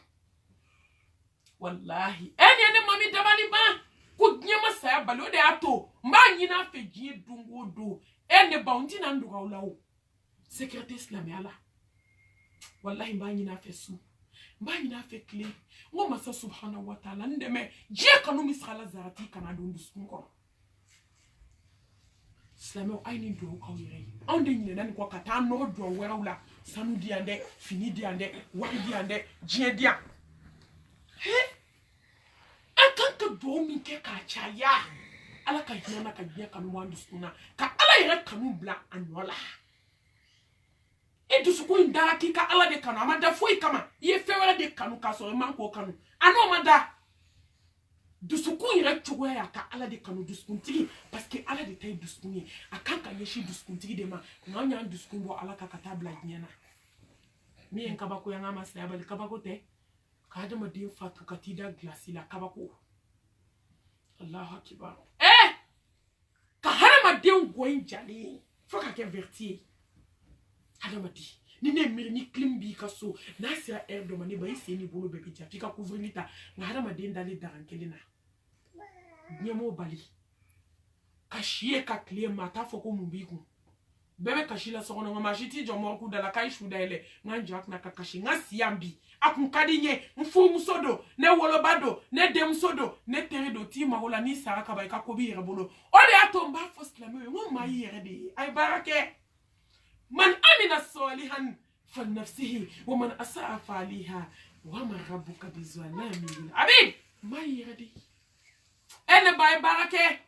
wallahi ene mami da bali ba ko nyama saya bali o de ato mba nyina fe gie dungo do ene baw ndina nduga ulawo secrétaire islam ala wallahi mba nyina fe su mba nyina fe clé ngo masa subhanahu wa ta'ala ndeme je kanu misala zarati kana dundu sunko Islameo aini do ko yere onde nyine nan ko kata no do werawla sanu diande fini diande wari diande je dia akanka do mi ke ka chaya ala ka hina ka dia kanu wandu suna ka ala yere kanu bla anola e du suko ndara ki ka ala de kanu amada foi kama ye fewera de kanu ka so man ko kanu ano mada dusuku yere chogoya ya ka ala de kanu duskuntigi parce que ala de tay duskuni akanka yeshi duskuntigi de ma nganya duskumbo ala ka katabla nyana mi en kabako ya ngama sa bali kabako te ka de madi fatu katida glasi la kabako Allahu akbar ka harama de ngoyin jali foka ke vertier hadamati ni ne miri ni klimbi kaso na sira do mani ba isi ni bolo be pija fika couvrir lita na hadama de ndali darankelina nyemo bali kashie ka clé mata foko mumbiku bebe kashila sokono ngama jiti jomo ku dala kai shuda ele nganjak na kakashi ngasiambi akunkadinye mfu musodo ne wolobado ne demsodo ne terido ti mahola ni saraka ba ka kobi rebolo ode atomba foslame ngo mayi rede ay barake man amina salihan فلنفسه ومن أساء فعليها وما ربك بظلام للعبيد ما يردي أنا باي بركة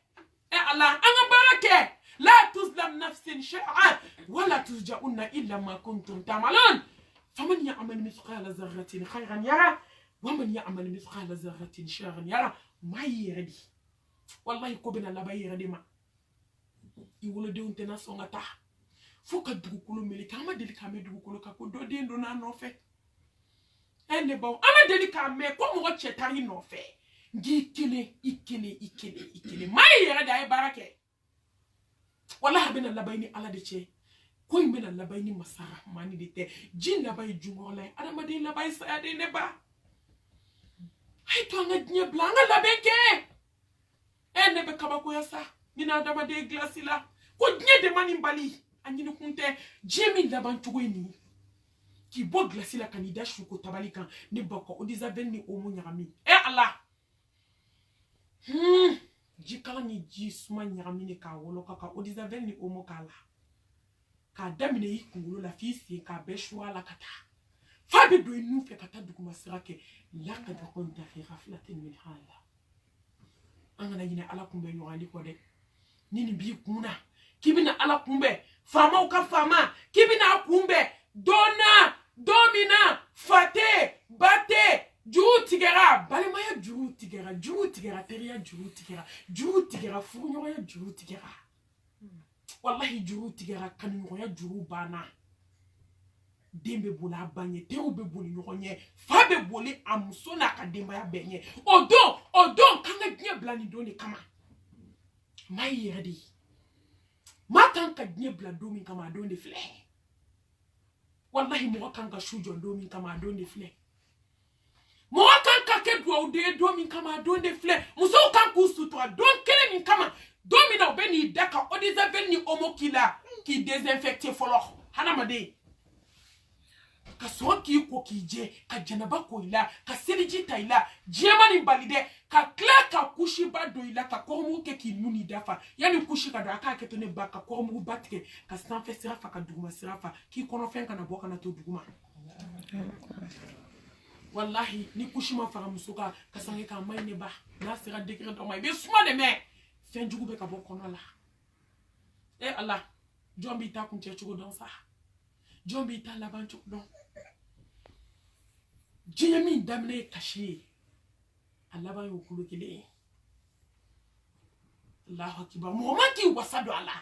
الله أنا بركة لا تظلم نفس شيئا ولا ترجعون إلا ما كنتم تعملون فمن يعمل مثقال ذرة خيرا يرى ومن يعمل مثقال ذرة شرا يرى ما يردي والله كوبنا لا باي يردي ما يقولوا دون تناسون أتا foka dugukolo mele kama deli ka me dugukolo ka ko do de ndo na no fe ene bawo ama deli ka me ko mo chetari no fe ngi ikele mai yara da ay barake wallahi bena labay ni ala de che ko bena labay ni masara mani de te jin labay jungo lay adama de labay sa de ne ba ay to nga nye blanga labeke ne be kabako ya sa nina adama de glasila ko nye de mani mbali anyini kunte jemi laban chugo ni ki bo glasila kanida shuko tabalika ne bako odizavel ni omo nyami Allah jikala ni ji suma nyami ne ka wolo ka odizavel ni omo kala ka damine yi kungulo la fisi ka beshwa la kata fabe do inu fe kata duguma sirake laka da konta fi ghaflatin min hala angana yine ala kumbe nyawali ko de nini bi kuna kibina ala kumbe fama uka fama kibina kumbe dona domina fate bate juru tigera balemaya juru tigera teria juru tigera fuñoya juru tigera wallahi juru tigera kanuñoya juru bana dembe bola banye teru be boli ñoxoñe fa be boli amuso na ka dembaya benye odo kanga dnya blani doni kama mai yedi matan ka dnya bla domi kama doni fle wallahi mo kanga shujo domi kama doni fle mo kanga ke do de domi kama doni fle muso kan ku sutwa don kele min kama domi na beni daka odizavel ni omokila ki désinfecter folo hanamade ka soki ko kije ka janaba ko ila ka seliji ta ila jemani balide ka kla ka kushi ba do ila ka kormu ke ki muni dafa yani kushi ka da aka ke to ne ba ka kormu batke ka sanfe sirafa ka duguma sirafa ki kono fen kana boka na to duguma wallahi ni kushi ma fara musuka ka sange ka mai ne ba na sira dekre do mai be suma de me fen jugu be ka bokono la Allah jombi ta kunche chugo don sa jombi ta laban chugo don Jemi damne kashi alaba yo kulu kile Allahu akbar mo maki wasadu ala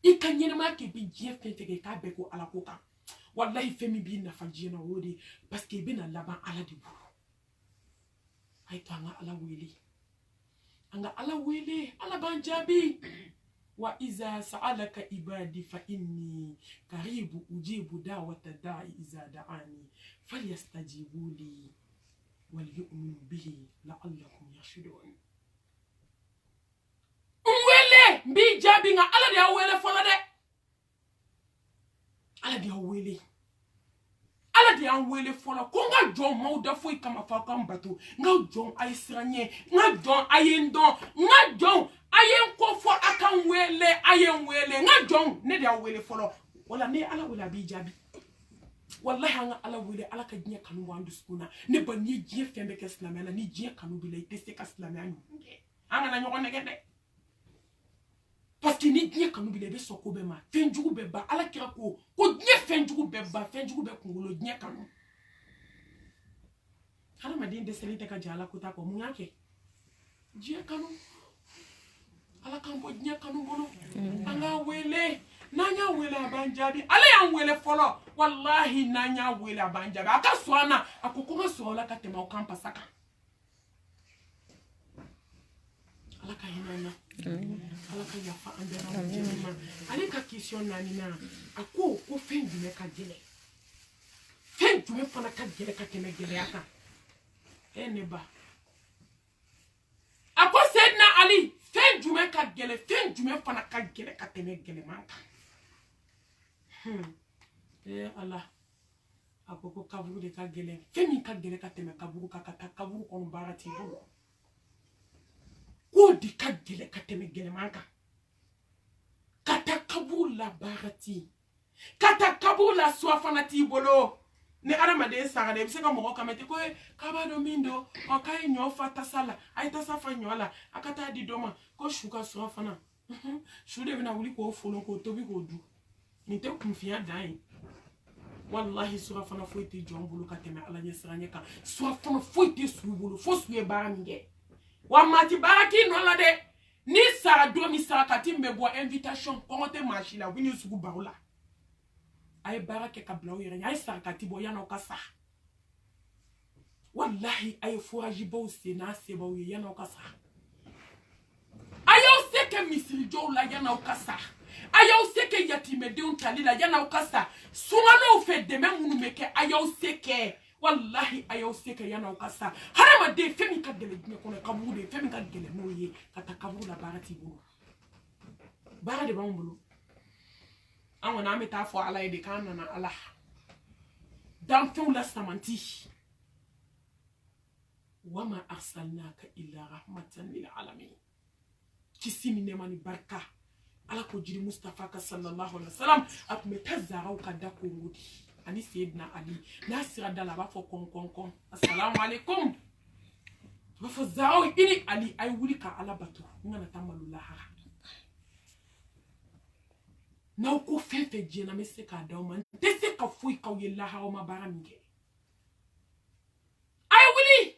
ikanyene maki bi jef tete ka be ko ala ko kan wallahi femi bi na fajina wodi parce que bi na laban ala di bu ay to anga ala wele ala ban jabi wa iza sa'alaka ibadi fa inni karibu ujibu da'wata da'i iza da'ani falyastajibu li wal yu'minu bihi la'allakum yarshudun wele mbi jabi nga ala dia wele fola de ala dia wele fola ko nga jon mawda foi kama fa kam bato nga jon ay sranye nga jon ayendo nga jon ayen ko fo akan wele ayen wele nga jon ne dia wele folo wala ne ala wala bi jabi wallahi nga ala wele ala ka jinya kanu wandu skuna ne ba ni jiye fembe ke islamela ni jiye kanu bi lay teste ka islamela anga na nyoko negede parce que ni jiye kanu bi le be soko be ma fenjugu be ba ala kira ko jiye fenjugu be ba fenjugu be kungulo jiye kanu hala madin de selite ka jala ko ta ko mu yake jiye kanu ala kambo jiye kanu bono anga wele nanya wele abanjabi ale yan wele folo wallahi nanya wele abanjabi aka soana akokoma sola katema okampa saka ala ka hinana ala ka yafa andera mjema ale ka question nani na ako ko fendi me ka gele fendi me fana ka gele ka teme gele aka eneba ako sedna ali fendi me ka gele fendi me fana ka gele ka teme gele manka Allah akoko kaburu de ka gele femi ka gele ka teme kaburu ka kata kaburu kono barati bo ko di ka gele ka teme gele manka kata kaburu la barati kata kaburu la swafanati bolo ne arama de sanga de biseka mo ka mete ko ka ba do mindo o kai nyo fata sala ai ta safa nyola akata di doma ko shuka swafana shude bina wuli ko folo ko tobi ko du ni te kunfiya dai wallahi sura fana foite jombulu ka teme ala nyesranye ka sura fana foite subulu fo suye barange wa mati baraki no la de ni sara do mi sara kati mbebo invitation ko te machila wini sugu barula ay barake ka blawo yere ay sara kati bo yana ka sa wallahi ay foraji baw sena se baw yana ka sa ayaw se ke misiri jow la yana ka sa ayaw se ke yatime de un tali la yana ka sa sungano fe de men munu meke ayaw se ke wallahi ayaw se ke yana ka sa harama de femi ka gele ne ko kabu de femi ka gele no ye kata kabu la barati bu bara de bambulu an wana me ta fo ala de kan na ala dan fu la samanti wama arsalnaka illa rahmatan lil alamin kisimi ne mani barka ala ko jiri mustafa ka sallallahu alaihi wasallam ap me tazaraw ka da ko ngudi ani sayyidina ali nasira dala ba fo kon assalamu alaikum ba fo zaraw ini ali ay wuli ka ala batu ngana tamalu lahara na ko fefe jena me se ka da man dese ka fuy ka ye lahara ma baramige ay wuli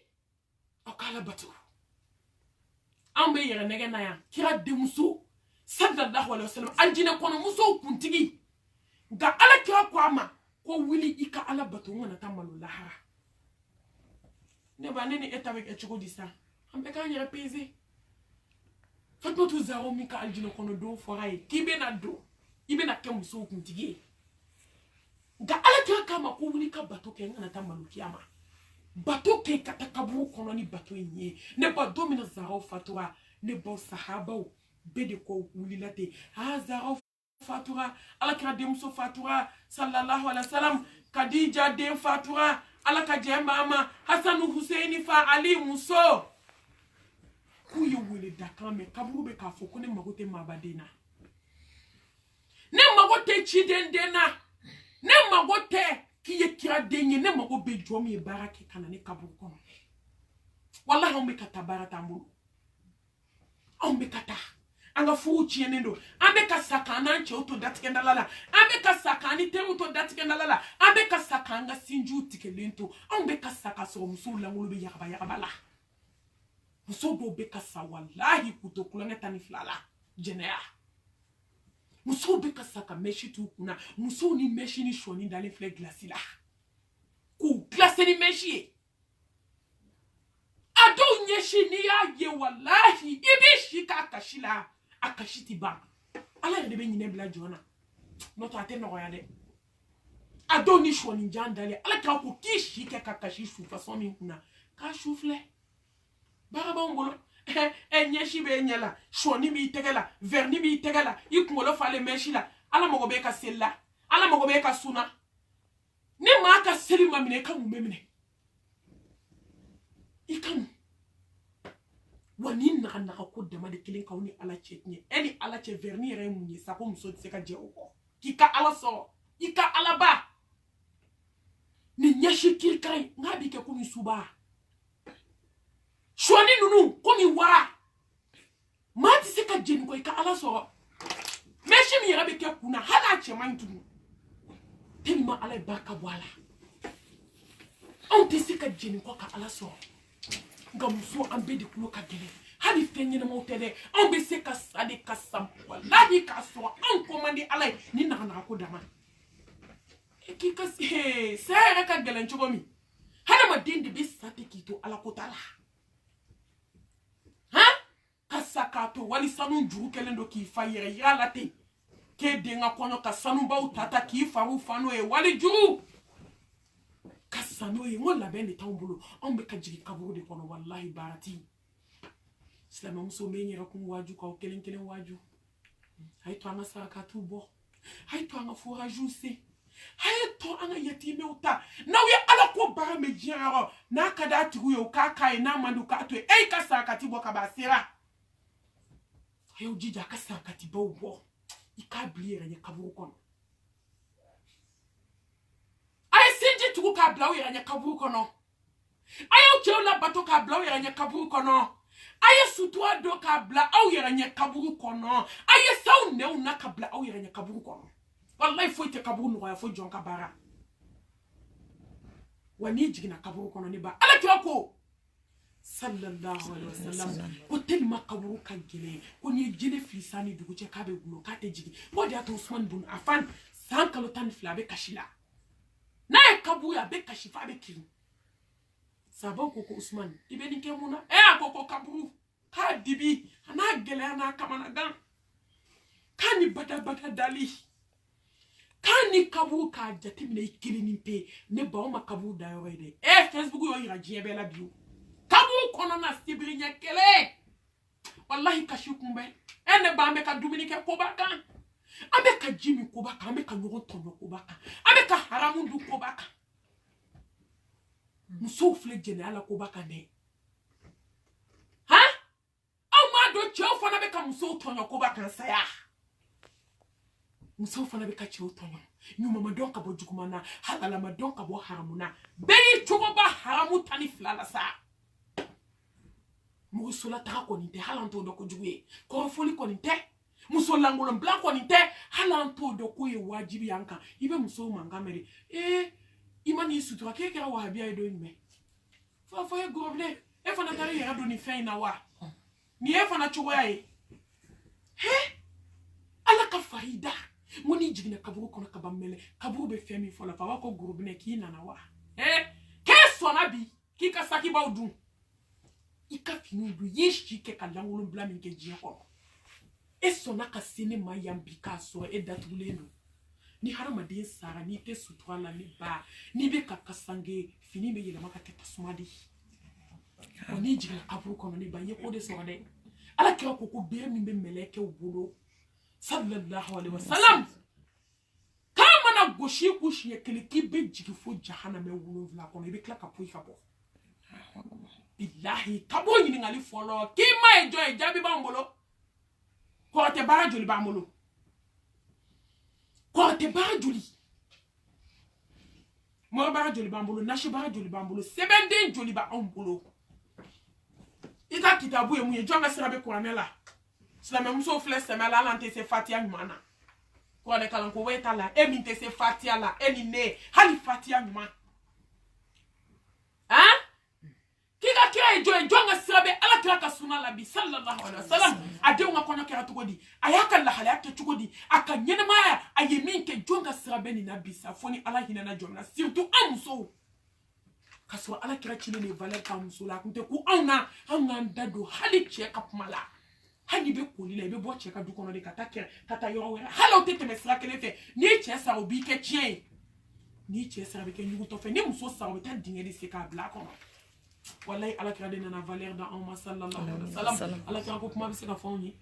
akala batu ambe yere nege na ya kira de muso sallallahu alaihi wasallam aljina kono muso kuntigi ga ala kira ko ama ko wili ika ala batu ngana tamalu lahara ne ba neni etabe echiko disa ambe ka nyere peze fatma tu zaro mika aljina kono do foray kibe na do ibe na ke muso kuntigi ga ala kira kama ko wili ka batu ke ngana tamalu kiyama bato ke katakabu kono ni bato nye ne ba domina zaro fatura ne ba sahaba bede ko wulilate ha zaro fatura ala ka dem so fatura sallallahu alaihi wasallam Khadija dem fatura ala ka je mama Hassan Husaini fa Ali muso ku yo wule dakame kaburu be ka foko ne magote mabadena ne magote chidendena ne magote kiye kira denye ne mago be jomi baraki kana ne kaburu kono wallahi on be kata barata mbulu on be kata anga fu chiene ndo ambe ka sakana nche uto datikenda lala ambe ka sakani te uto datikenda lala ambe ka sakanga sinju tikelento ambe ka saka so musula ngulu be yakaba la muso do be ka sa wallahi kutokula netani flala jenea muso be ka saka meshi tu kuna muso ni meshi ni shoni ndale fle glasi la ku glasi ni meshi ado nyeshi ni ya ye wallahi ibi shika kashila akashiti ba ala de be nyine bla jona noto ate no ya de ado ni shoni njandale ala ka ko kishi ke kakashi shu façon mi kuna ka shufle ba ngolo nyeshi be nyela shoni mi tegela verni mi tegela ikungolo fale meshi la ala mogo be ka sella ala mogo be ka suna ne ma ka seli mamine ka mumemine ikam wani na ko dama de kilin kawni ala chetni eni ala che verni re munye sa ko muso se ka je oko kika ala so ika ala ba ni nyeshi kilkai ngabi ke kuni suba shoni nunu komi wara mati se ka jeni ko ika ala so meshi mi rabe ke kuna hala che mantu telma ala baka wala on te se ka jeni ko ka ala so gamuso ambe de kulo ka gele hali fenye na motele on be se ka sade ka sam wallahi ka so on commande ala ni na ko dama ki ka se sere ka gele nchogomi hana ma dindi be sate kito ala ko tala ha kasakato wali sanu juru kelendo ki fayere yala te ke denga kono ka sanu ba utata ki faru fano e wali juru kasano e ngola bende tambulu on be ka jigi kaburu de kono wallahi barati islamu muso menyera ku waju ka kelen waju hay to anga saka tubo hay to anga fora juse hay to anga yatime uta na wi ala ko bara me jero na kada tigu yo kaka e na mandu ka to e ka saka tibo ka basira hay ujija ka saka tibo bo ikabliera nya kaburu kono sinji tuku ka blau ya nya kaburu kono ayo cheola bato ka blau ya nya kaburu kono ayo sutwa do ka bla au ya nya kaburu kono ayo saw ne una ka bla au ya nya kaburu kono wallahi foi te kaburu no ya foi jonka bara wani jigina kaburu kono ni ba ala tiwako sallallahu alaihi wasallam ko telma kaburu ka gele ko ni jele fisani dugu che ka be gulo ka te jigi wodi ato Usman bun Affan sankalo tan flabe kashila na kaburu ya be kashifa be kiri Sabon koko Usman ibe ni kemuna koko kaburu ka dibi ana gele ana kamana gan kani bada dali kani kabu ka jatimine ikilini pe ne ba ma kabu da yo de Facebook yo ira jiebe la bio kabu kono na sibrinya kele wallahi kashikumbe ne ba me ka dumini ke kobaka abe ka jimi kobaka abe ka nyogo tono kobaka abe ka haramundu kobaka muso fle general kobaka ne ha o ma do cheo fana be ka muso tono kobaka saya muso fana be ka cheo tono nyuma madonka bo jugumana halala madonka bo haramuna beyi chugoba haramu tani flala sa musola ta ko nite halanto do ko juguye ko foli ko nite musola ngolo blanc ko nite halanto do ko e wajibi yanka ibe muso mangamere imani sutura kekera wahabia edo nime fa ye goble fana tari ya do ni feina wa ni fana chugoya ala ka farida moni jigina kaburu kono kabamele kaburu be femi fola fa wako gurubine ki nana wa ke sona bi ki ka saki ba odun ika finu du yishi ke kalangulu blami ke jia ko sona ka sene mayambi ka so datuleno ni harama de sara ni te sutura la ni ba ni be ka kasange fini be yela maka keta sumadi oni jigina kaburu kono ni ba ye ko de so de ala ke ko ko be mi be meleke obulo sallallahu alaihi wasallam kama na goshi kushi ya kiliki be jigifo jahannama wulu vla kono ibe klaka pui kabo billahi kabo nyini ngali folo kima ejo ejabi bambolo ko te bara joli bambolo ko te bara joli mo bara joli bambolo nashi bara joli bambolo sebende joli ba ambolo ita kitabu emu ye jonga sirabe kuranela sila me muso fle semela lante se fatia nyumana ko le kalanko weta la eminte se fatia la enine hali fatia nyuma kika kira ejo nga sirabe ala kira ka suna la bi sallallahu alaihi wasallam ade nga kono kira tukodi ayaka la hali ake tukodi aka nyene maya ayeminke jonga sirabe ni nabi safoni ala hinana jomna surtout amso kaso ala kira chile ne valeur ka muso la kunte ku anga ndado hali che kapmala hani be kolila be bo che ka du kono de kata yo wera hala o tete mesra kele fe ni che sa obi ke chien ni che sa be ke nyugo to fe ni muso sa o ta dingeli se ka bla kono wallahi ala kira de na valeur da umma sallallahu alaihi wasallam ala kira ko kuma be se ka fonni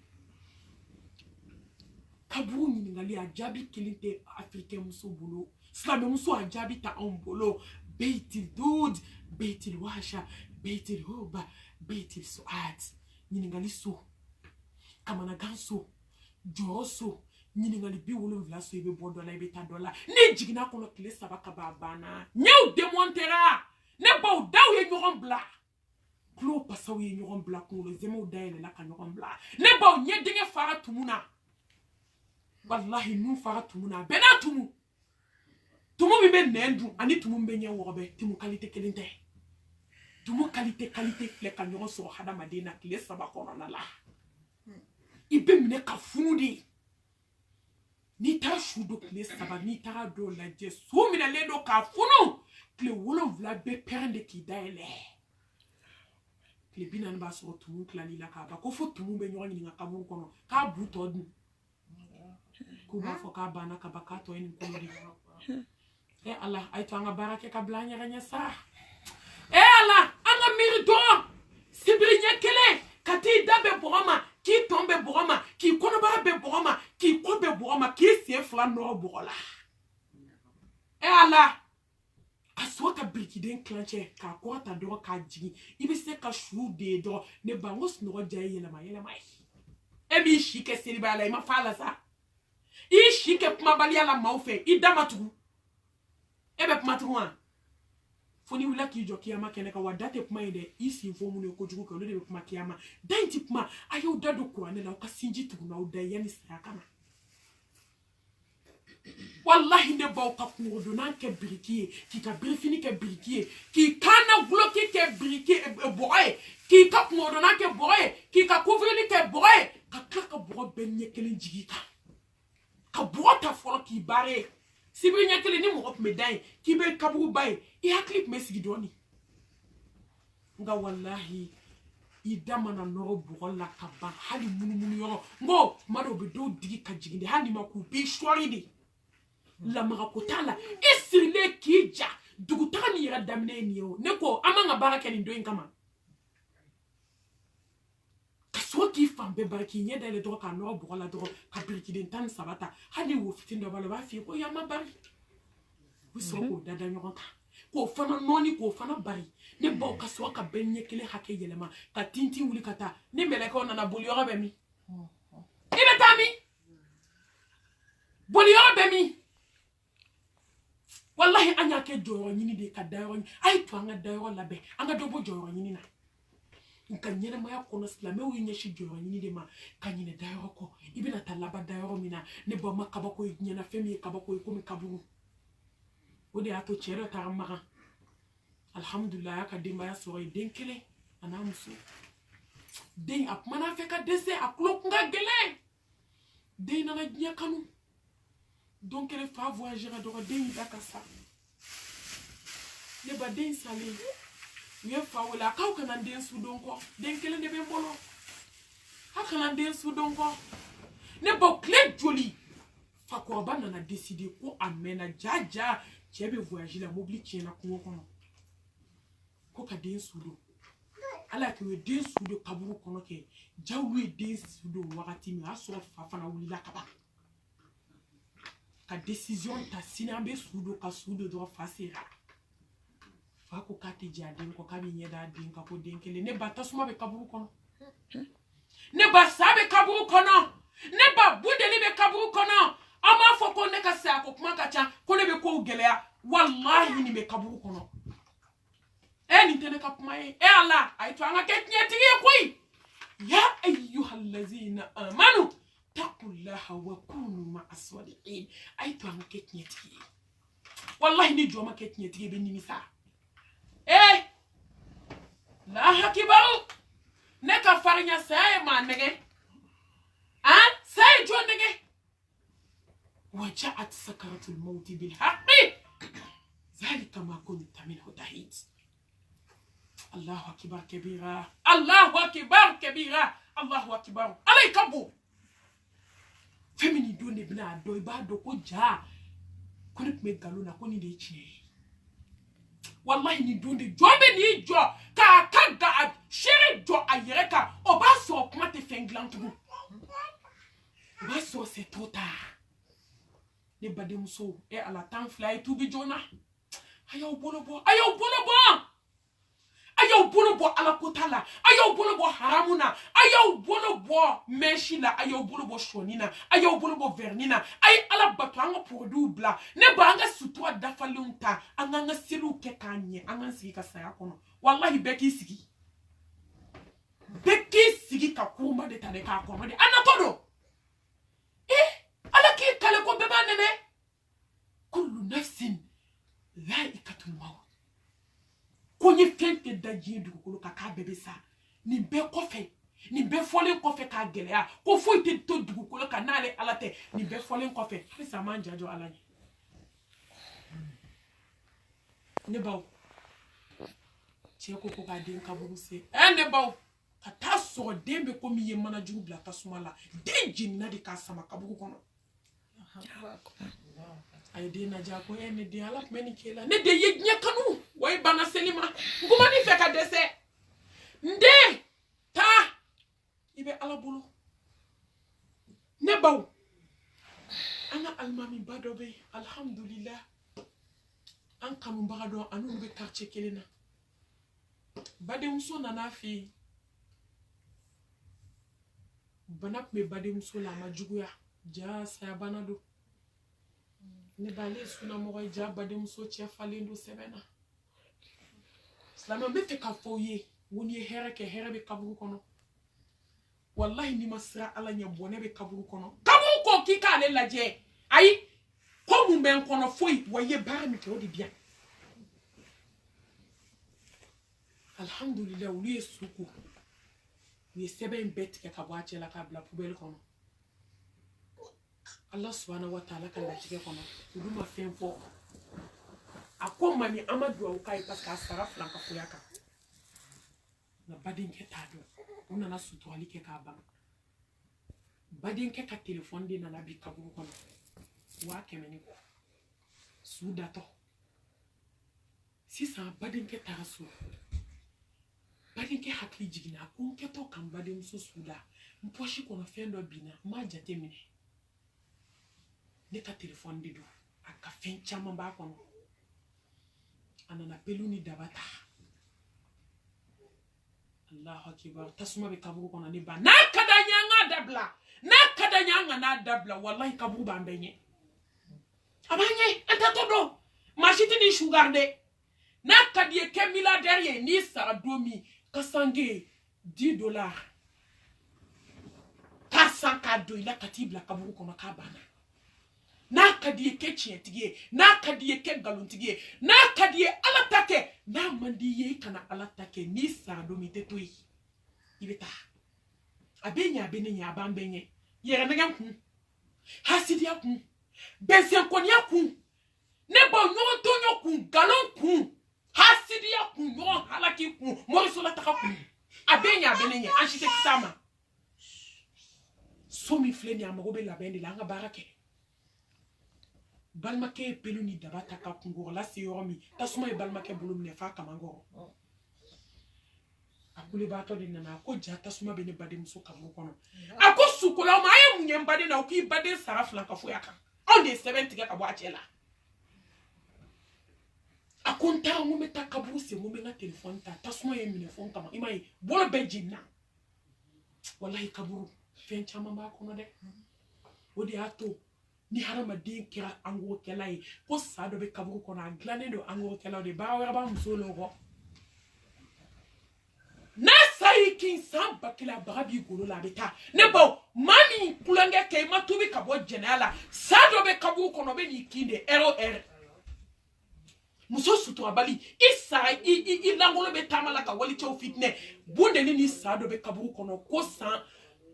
kabu ni ngali ajabi kilinte africain muso bolo slam muso ajabi ta bolo beitil dud beitil washa beitil huba beitil suat ni ngali so kamana ganso joso nyini ngali bi wolo vla so ibe bodo la ibe ta dola ni jigina kono kile sabaka babana nyew demontera ne baw daw ye nyoron bla klo pasaw ye nyoron bla ko le zemo dayle la ka nyoron bla ne baw nye dinge fara tumuna wallahi nu fara tumuna bena tumu bi be nendu ani tumu be nye wobe timu qualité kelinte tumu qualité fle ka nyoron so hada madina kile sabaka na la ibe mine ka fundi ni ta shudo kle saba ni ta do la je so mine le do ka funu kle wolo vla be perde ki daile kle binan ba so tumu klali la ka ba ko fo tumu be nyoni nga kabu kono ka buto du ko ba fo ka bana ka ba ka to en ko di Allah ay to nga barake ka blanya ganya sa Allah anga mirdo sibrinya kele kati dabe boroma ki tombe boroma ki konoba be boroma ki kobe boroma ki sie fla no borola Allah aswa ka brikiden clanche ka kwata do ka jigi ibi se ka shu de do ne bangos no jaye yele mai ebi shike seliba la ma fala sa I shike puma bali ala maufe I damatu ebe puma tuwa foni wila ki jo kiyama kene ka wadate puma ide isi informu ne ko jugu ko le de puma kiyama dainti puma ayo dado ko anela ka sinji tu na udayani sakana wallahi ne ba ka ko do nan ke brikier ki ka brifini ke brikier ki kana bloquer ke brikier boy ki ka ko do nan ke boy ki ka couvrir ke boy ka boy benye kele jigika ka bota folo ki bare si be nyakele ni mo medai ki be kabu bay I hakli me sigidoni nga wallahi ida mana noro bugol la kaba hali munu yoro ngo mado be do digi ka jiginde hali maku bi shwari de la mara kotala esirle kija dugutani yira damne niyo neko amanga baraka ni doin kama kaswa ki fambe baraki nyeda le dro ka noro bugol la dro ka birikiden tan sabata hali wo fitindo balo ba fi ko yama bari wiso ko dada nyoka ko fana noni ko fana bari ne baw ka so ka benye kele hake yelema ka tinti wuli kata ne meleka ona boli yoro be mi ibe tami boli yoro be mi wallahi anya ke joro nyini de ka dayoro ay to anga dayoro labe anga dobo joro nyini na nka nyene ma yakono slame wi nyeshi joro nyini de ma ka nyine dayoro ko ibe na talaba dayoro mina ne bo makaba ko nyena femi kaba ko mi kaburu odi ato chere ta mara alhamdulillah ka dimba ya so den kele ana musu den ap mana fe ka dese aklok nga gele den na nya kanu donc elle fa voyager à droite den da ka sa ne ba den sale ye fa wala ka kana den su don ko den kele ne be mbolo ha kana den su don ko ne ba clé joli fa ko ba na décider ko amena jaja chebe voyager la mobili tiena ko kono ko ka den sudo ala ke we den sudo kaburu kono ke jawu we den sudo wakati mi aso fa fana wuli la kaba ka décision ta sinambe sudo ka sudo do fasira fa ko ka ti jadin ko ka bi nyeda din ka ko den kele ne bata suma be kaburu kono ne ba sabe kaburu kono ne ba budeli be kaburu kono ama fo ko ne ka sa ko kuma ka cha ko ne be ko gelea wallahi ni be kaburu kono ni tene ka kuma e Allah ay to anga ketnya tigi koy ya ayyuhallazina amanu taqullaha wa kunu ma'as salihin ay to anga ketnya tigi wallahi ni joma ketnya tigi be ni sa la hakibaru ne ka farnya say ma nege say jo nege وجاءت سكرة الموت بالحق ذلك ما كنت منه تحيد الله أكبر كبيرا الله أكبر كبيرا الله أكبر عليك أبو فمن دون ابن دوي بعد كوجا كنت مقالونا كوني ديتشي والله ni دون دي جو بني جو كا شيري جو أيركا أباسو كما تفنجلان تبو أباسو ستوتا ne bademso ala tan fly to bi jona ayaw bonobo ala kotala ayaw bonobo haramuna ayaw bonobo meshina ayaw bonobo shonina ayaw bonobo vernina ay ala bato anga produit bla ne ba anga suto dafalunta anga silu ke kanye anga sigi ka saya kono wallahi beki sigi ka kuma de tane ka kono de anatodo ala ki kale ko beba nene kullu nafsin dha'iqatul maut ko ni fente daji du ko ka bebe sa ni be kofe ni be folen kofe ka gelea ko fo te to du ko ka nale ala te ni be folen kofe sa manja jo ala ne baw che ko ka den ka buruse ne baw ka ta so dembe ko mi yemana jugu bla tasumala den jinna di ka sama ka bugu kono ay de na jako ene de ala meni kela ne de yegnya kanu way bana selima nguma ni feka dese nde ta ibe ala bulu ne baw ana almami badobe alhamdulillah an kanu bagado anu be quartier kelena bademso nana fi banap me bademso la majuguya ja saya banado ne bale suna mo ja bademso che falendo sebena slama be fe ka foye woni here be kaburu kono wallahi ni masra ala nya bone be kaburu kono kaburu ko ki ka le laje ai ko mu ben kono foyi waye ba mi ke odi bien alhamdulillah wuli suku ni sebe mbet ke kabwache la kabla poubelle kono Allah subhanahu wa ta'ala kan lajige kono uduma femfo akoma ni amadu au kai parce que asara flanka kuyaka na badenkɛ t'a dɔn u nana suturali kɛ k'a ban badenkɛ ka telefɔni de nana bi kaburu kɔnɔ 100 ni kɔ su datɔ sisan badenkɛ taara so badenkɛ hakili jiginna a ko n kɛtɔ ka n badenmuso su da n pɔsi kɔnɔ fɛn dɔ binna n m'a jate minɛ ne ka telefɔni de don a ka fɛn caman b'a kɔnɔ a nana pelu ni daba ta Allahu akibar tasuma bɛ kaburu kɔnɔ ne ba n'a ka d'an ye an k'a dabila n'a ka d'an ye an ka n'a dabila wallahi kaburu b'an bɛɛ ɲɛ a b'an ɲɛ an tɛ to dɔn maa si tɛ ni su garder n'a ka d'i ye kɛ milliardaire ye n'i sara don min ka sange $10 k'a san k'a don i la ka t'i bila kaburu kɔnɔ k'a banna n'a ka di ye kɛ tiɲɛtigi ye n'a ka di ye kɛ nkalonitigi ye n'a ka di ye ala ta kɛ n'a man di ye i kana ala ta kɛ n'i sara don min i tɛ to yen i bɛ taa a bɛ ɲɛ a bɛ ne ɲɛ a b'an bɛɛ ɲɛ yɛrɛnɛgɛ kun hasidiya kun bɛnsɛnkɔniya kun ne ba ɲɔgɔn tɔɲɔ kun nkalon kun hasidiya kun ɲɔgɔn halaki kun mɔrisolataga kun a bɛ ɲɛ a bɛ ne ɲɛ an si tɛ kisi a ma so min filɛ nin ye a mago bɛ labɛn de la an ka baara kɛ balimakɛ ye pelu ni daba ta ka kunkɔrɔla se yɔrɔ min tasuma ye balimakɛ bolo minɛ f'a kamankɔrɔ a kulebaatɔ de nana a ko ja tasuma bɛ ne badenmuso kaburu kɔnɔ a ko sukolaw ma a ye mun ye n baden na o k'i baden sara fila ka foya kan anw de ye sɛbɛn tigɛ ka bɔ a cɛ la a ko n taara n ko n bɛ taa kaburu sen n ko n bɛ n ka telefɔni ta tasuma ye minɛ fɔ n kama i m'a ye bolo bɛɛ jenina walahi kaburu fɛn caman b'a kɔnɔ dɛ o de y'a to ni hadamaden kɛra angorokɛla ye ko sa dɔ bɛ kaburu kɔnɔ a dilannen don angorokɛlaw de baara wɛrɛ b'a muso la kɔ n'a sa y'i kin san 1000 a baga b'i golo la a bɛ taa ne baw maa min kulonkɛ kɛ i ma tobi ka bɔ jɛnɛya la sa dɔ bɛ kaburu kɔnɔ bɛ n'i kin de ɛrɛ o ɛrɛ muso suturabali i sara i langolo bɛ taama la ka walicɛw fitinɛ bondeni ni sa dɔ bɛ kaburu kɔnɔ ko san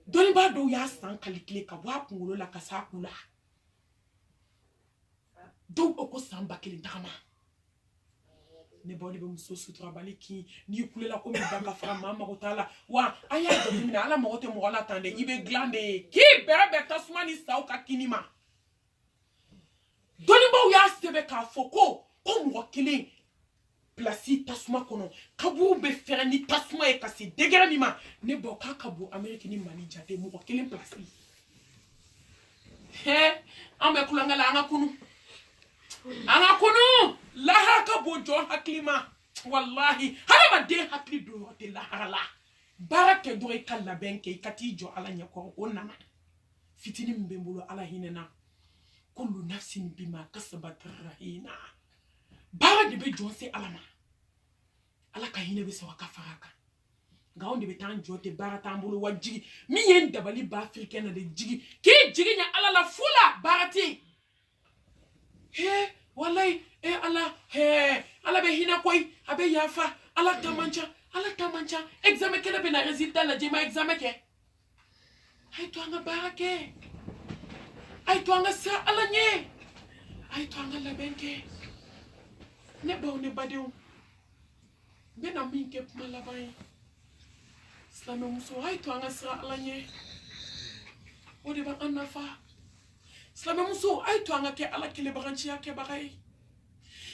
dɔnnibaa dɔw y'a san kalikile ka bɔ a kunkolo la ka s'a ku la dɔw ko san 1000 tagama ne baw de bɛ muso suturabali kin n'i kulela ko min ba ka fara maa mago t'a la wa an y'a jateminɛ ala mago tɛ mɔgɔ la tan dɛ i bɛ dilan de ye k'i bɛrɛbɛn tasuma ni saw ka kini ma dɔnnibaaw y'a sɛbɛn k'a fɔ ko mɔgɔ kelen pilasi tasuma kɔnɔ kaburu bɛ fɛrɛ ni tasuma ye ka se degɛrɛ min ma ne baw k'a ka bon Amérique ni Mali jate mɔgɔ kelen pilasi an bɛ kulonkɛ la an ka kunu ana kunu lahara ka bon jɔn hakili ma wallahi hadamaden hakili don yɔrɔ tɛ lahara la baara kɛ dɔrɔn i ka labɛn kɛ i ka t'i jɔ ala ɲɛkɔrɔ o nana fitinin min bɛ n bolo ala hinɛna kullu nafsin bima kasabat rahina baara de bɛ jɔn se ala ma ala ka hinɛ bɛ sɔrɔ ka fara kan nka anw de bɛ taa jɔ ten baara t'an bolo wa jigi min ye n dabali ba afirikɛn na de jigi k'i jigi ɲɛ ala la fu la baara tɛ yen wallahi ala ala bɛ hinɛ koyi a bɛ yafa ala ta man ca examen kɛlɛ bɛ na résultat lajɛ i ma examen kɛ a ye to an ka baara kɛ a ye to an ka siran ala ɲɛ a ye to an ka labɛn kɛ ne baw ne badenw n bɛna min kɛ kuma laban ye silamɛmuso a ye to an ka siran ala ɲɛ o de b'an nafa silamɛmuso a ye to an ka kɛ ala kelebaganciya kɛbaga ye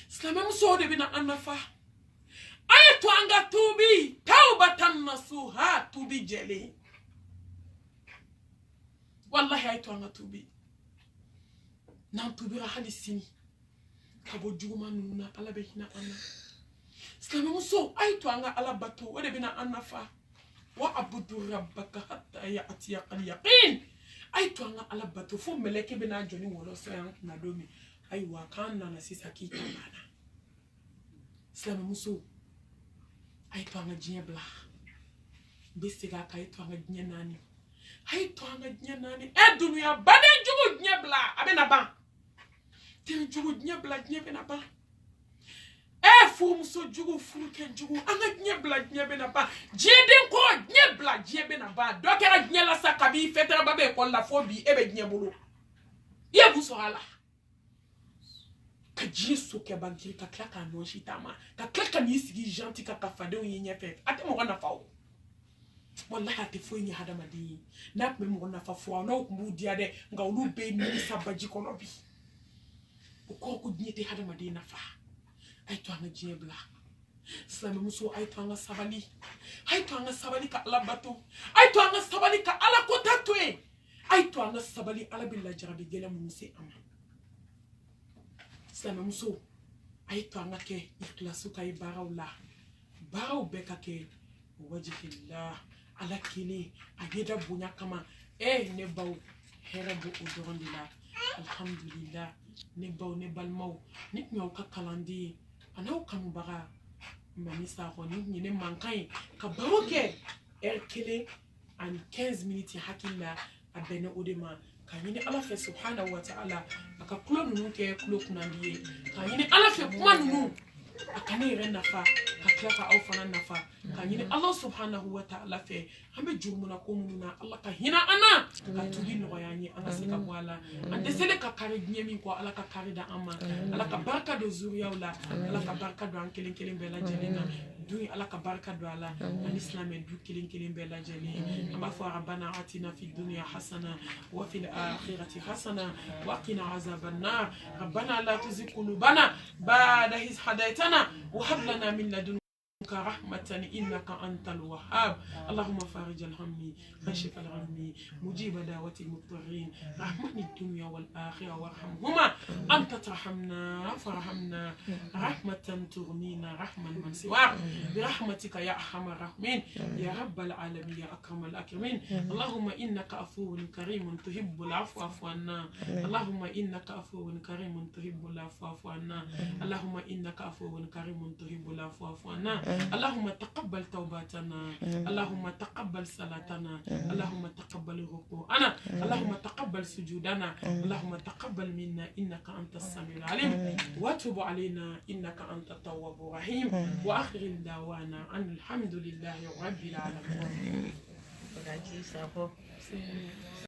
silamɛmuso de bɛna an nafa a ye to an ka tuubi tawbatan nasuha tuubi jɛlen wallahi a ye to an ka tuubi n'an tuubira hali sini ka bɔ juguman ninnu na ala bɛ hinɛ an na silamɛmuso a ye to an ka ala bato o de bɛna an nafa wa abudu rabbaka hatta ya'tiyakal yaqin a ye to an ka ala bato fo mɛlɛkɛ bɛna jɔ ni wɔlɔsɔ ye an kunna don min ayiwa k'an nana sisan k'i ta banna silamɛmuso a ye to an ka diɲɛ bila n bɛ segin a kan a ye to an ka diɲɛ naani a ye to an ka diɲɛ naani dunuya baden jugu diɲɛ bila a bɛna ban den jugu diɲɛ bila diɲɛ bɛna ban furumuso jugu furukɛ jugu an ka diɲɛ bila diɲɛ bɛna ban diɲɛden kɔrɔ diɲɛ bila diɲɛ bɛna ban dɔ kɛra diɲɛ la sa kabi fɛtɛrɛba bɛ ekɔli la fo bi e bɛ diɲɛ bolo i ye mun sɔrɔ a la ka jiɲɛ so kɛ bankiri ka tila k'a nɔsi ta ma ka tila ka n'i sigi janti ka kafadenw ye ɲɛfɛ a tɛ mɔgɔ nafa o wallahi a tɛ foyi ɲɛ hadamaden ye n'a tun bɛ mɔgɔ nafa fɔ n'aw tun b'u diya dɛ nka olu bɛɛ nimisa baji kɔnɔ bi o kɔrɔ ko diɲɛ tɛ hadamaden nafa a ye to an ka diɲɛ bila silamɛmuso a ye to an ka sabali a ye to an ka sabali ka ala bato a ye to an ka sabali ka ala kota to yen a ye to an ka sabali ala bɛ lajarabi gɛlɛn minnu se a ma silamɛmuso a ye to an ka kɛ ikilasiw ka ye baaraw la baaraw bɛɛ ka kɛ wajibila ala kelen a ɲɛda bonya kama ne baw hɛrɛ b'o o dɔrɔn de la alhamdulillah ne baw ne balimaw ni tun y'aw ka kalanden ye a n'aw kanubaga mami sakɔ ni tun ye ne mankan ye ka baro kɛ heure 1 ani 15 minutes hakili la a bɛnna o de ma ka ɲini ala fɛ subhanahu wa ta'ala a ka kulo ninnu kɛ kulo kunnandi ye ka ɲini ala fɛ kuma ninnu a ka ne yɛrɛ nafa ka tila ka aw fana nafa ka ɲini ala subhanahu wa ta'ala fɛ an bɛ jurumuna ko minnu na ala ka hinɛ an na ka tubi nɔgɔya an ye an ka se ka bɔ a la an dɛsɛlen ka kari diɲɛ min kɔ ala ka kari da an ma ala ka barika don zuriyaw la ala ka barika don an kelen kelen bɛɛ lajɛlen na du ala ka barika don a la ani silamɛ du kelen kelen bɛɛ lajɛlen an b'a fɔ rabbana atina fid dunya hasana wa fil akhirati hasana wa qina azaban nar rabbana la tuzigh qulubana ba'da idh hadaytana wa hab lana min ladunka رحمة إنك أنت الوهاب اللهم فارج الهم كشف الغم مجيب دعوة المضطرين رحمن الدنيا والآخرة وارحمهما أنت ترحمنا فرحمنا رحمة تغنينا رحمة من سواك برحمتك يا أرحم الراحمين يا رب العالمين يا أكرم الأكرمين اللهم إنك عفو كريم تحب العفو عفو عنا اللهم إنك عفو كريم تحب العفو عفو عنا اللهم إنك عفو كريم تحب العفو عفو عنا اللهم تقبل توباتنا اللهم تقبل صلاتنا اللهم تقبل ركوعنا اللهم تقبل سجودنا اللهم تقبل منا إنك أنت السميع العليم وتب علينا إنك أنت التواب الرحيم وآخر دعوانا أن الحمد لله رب العالمين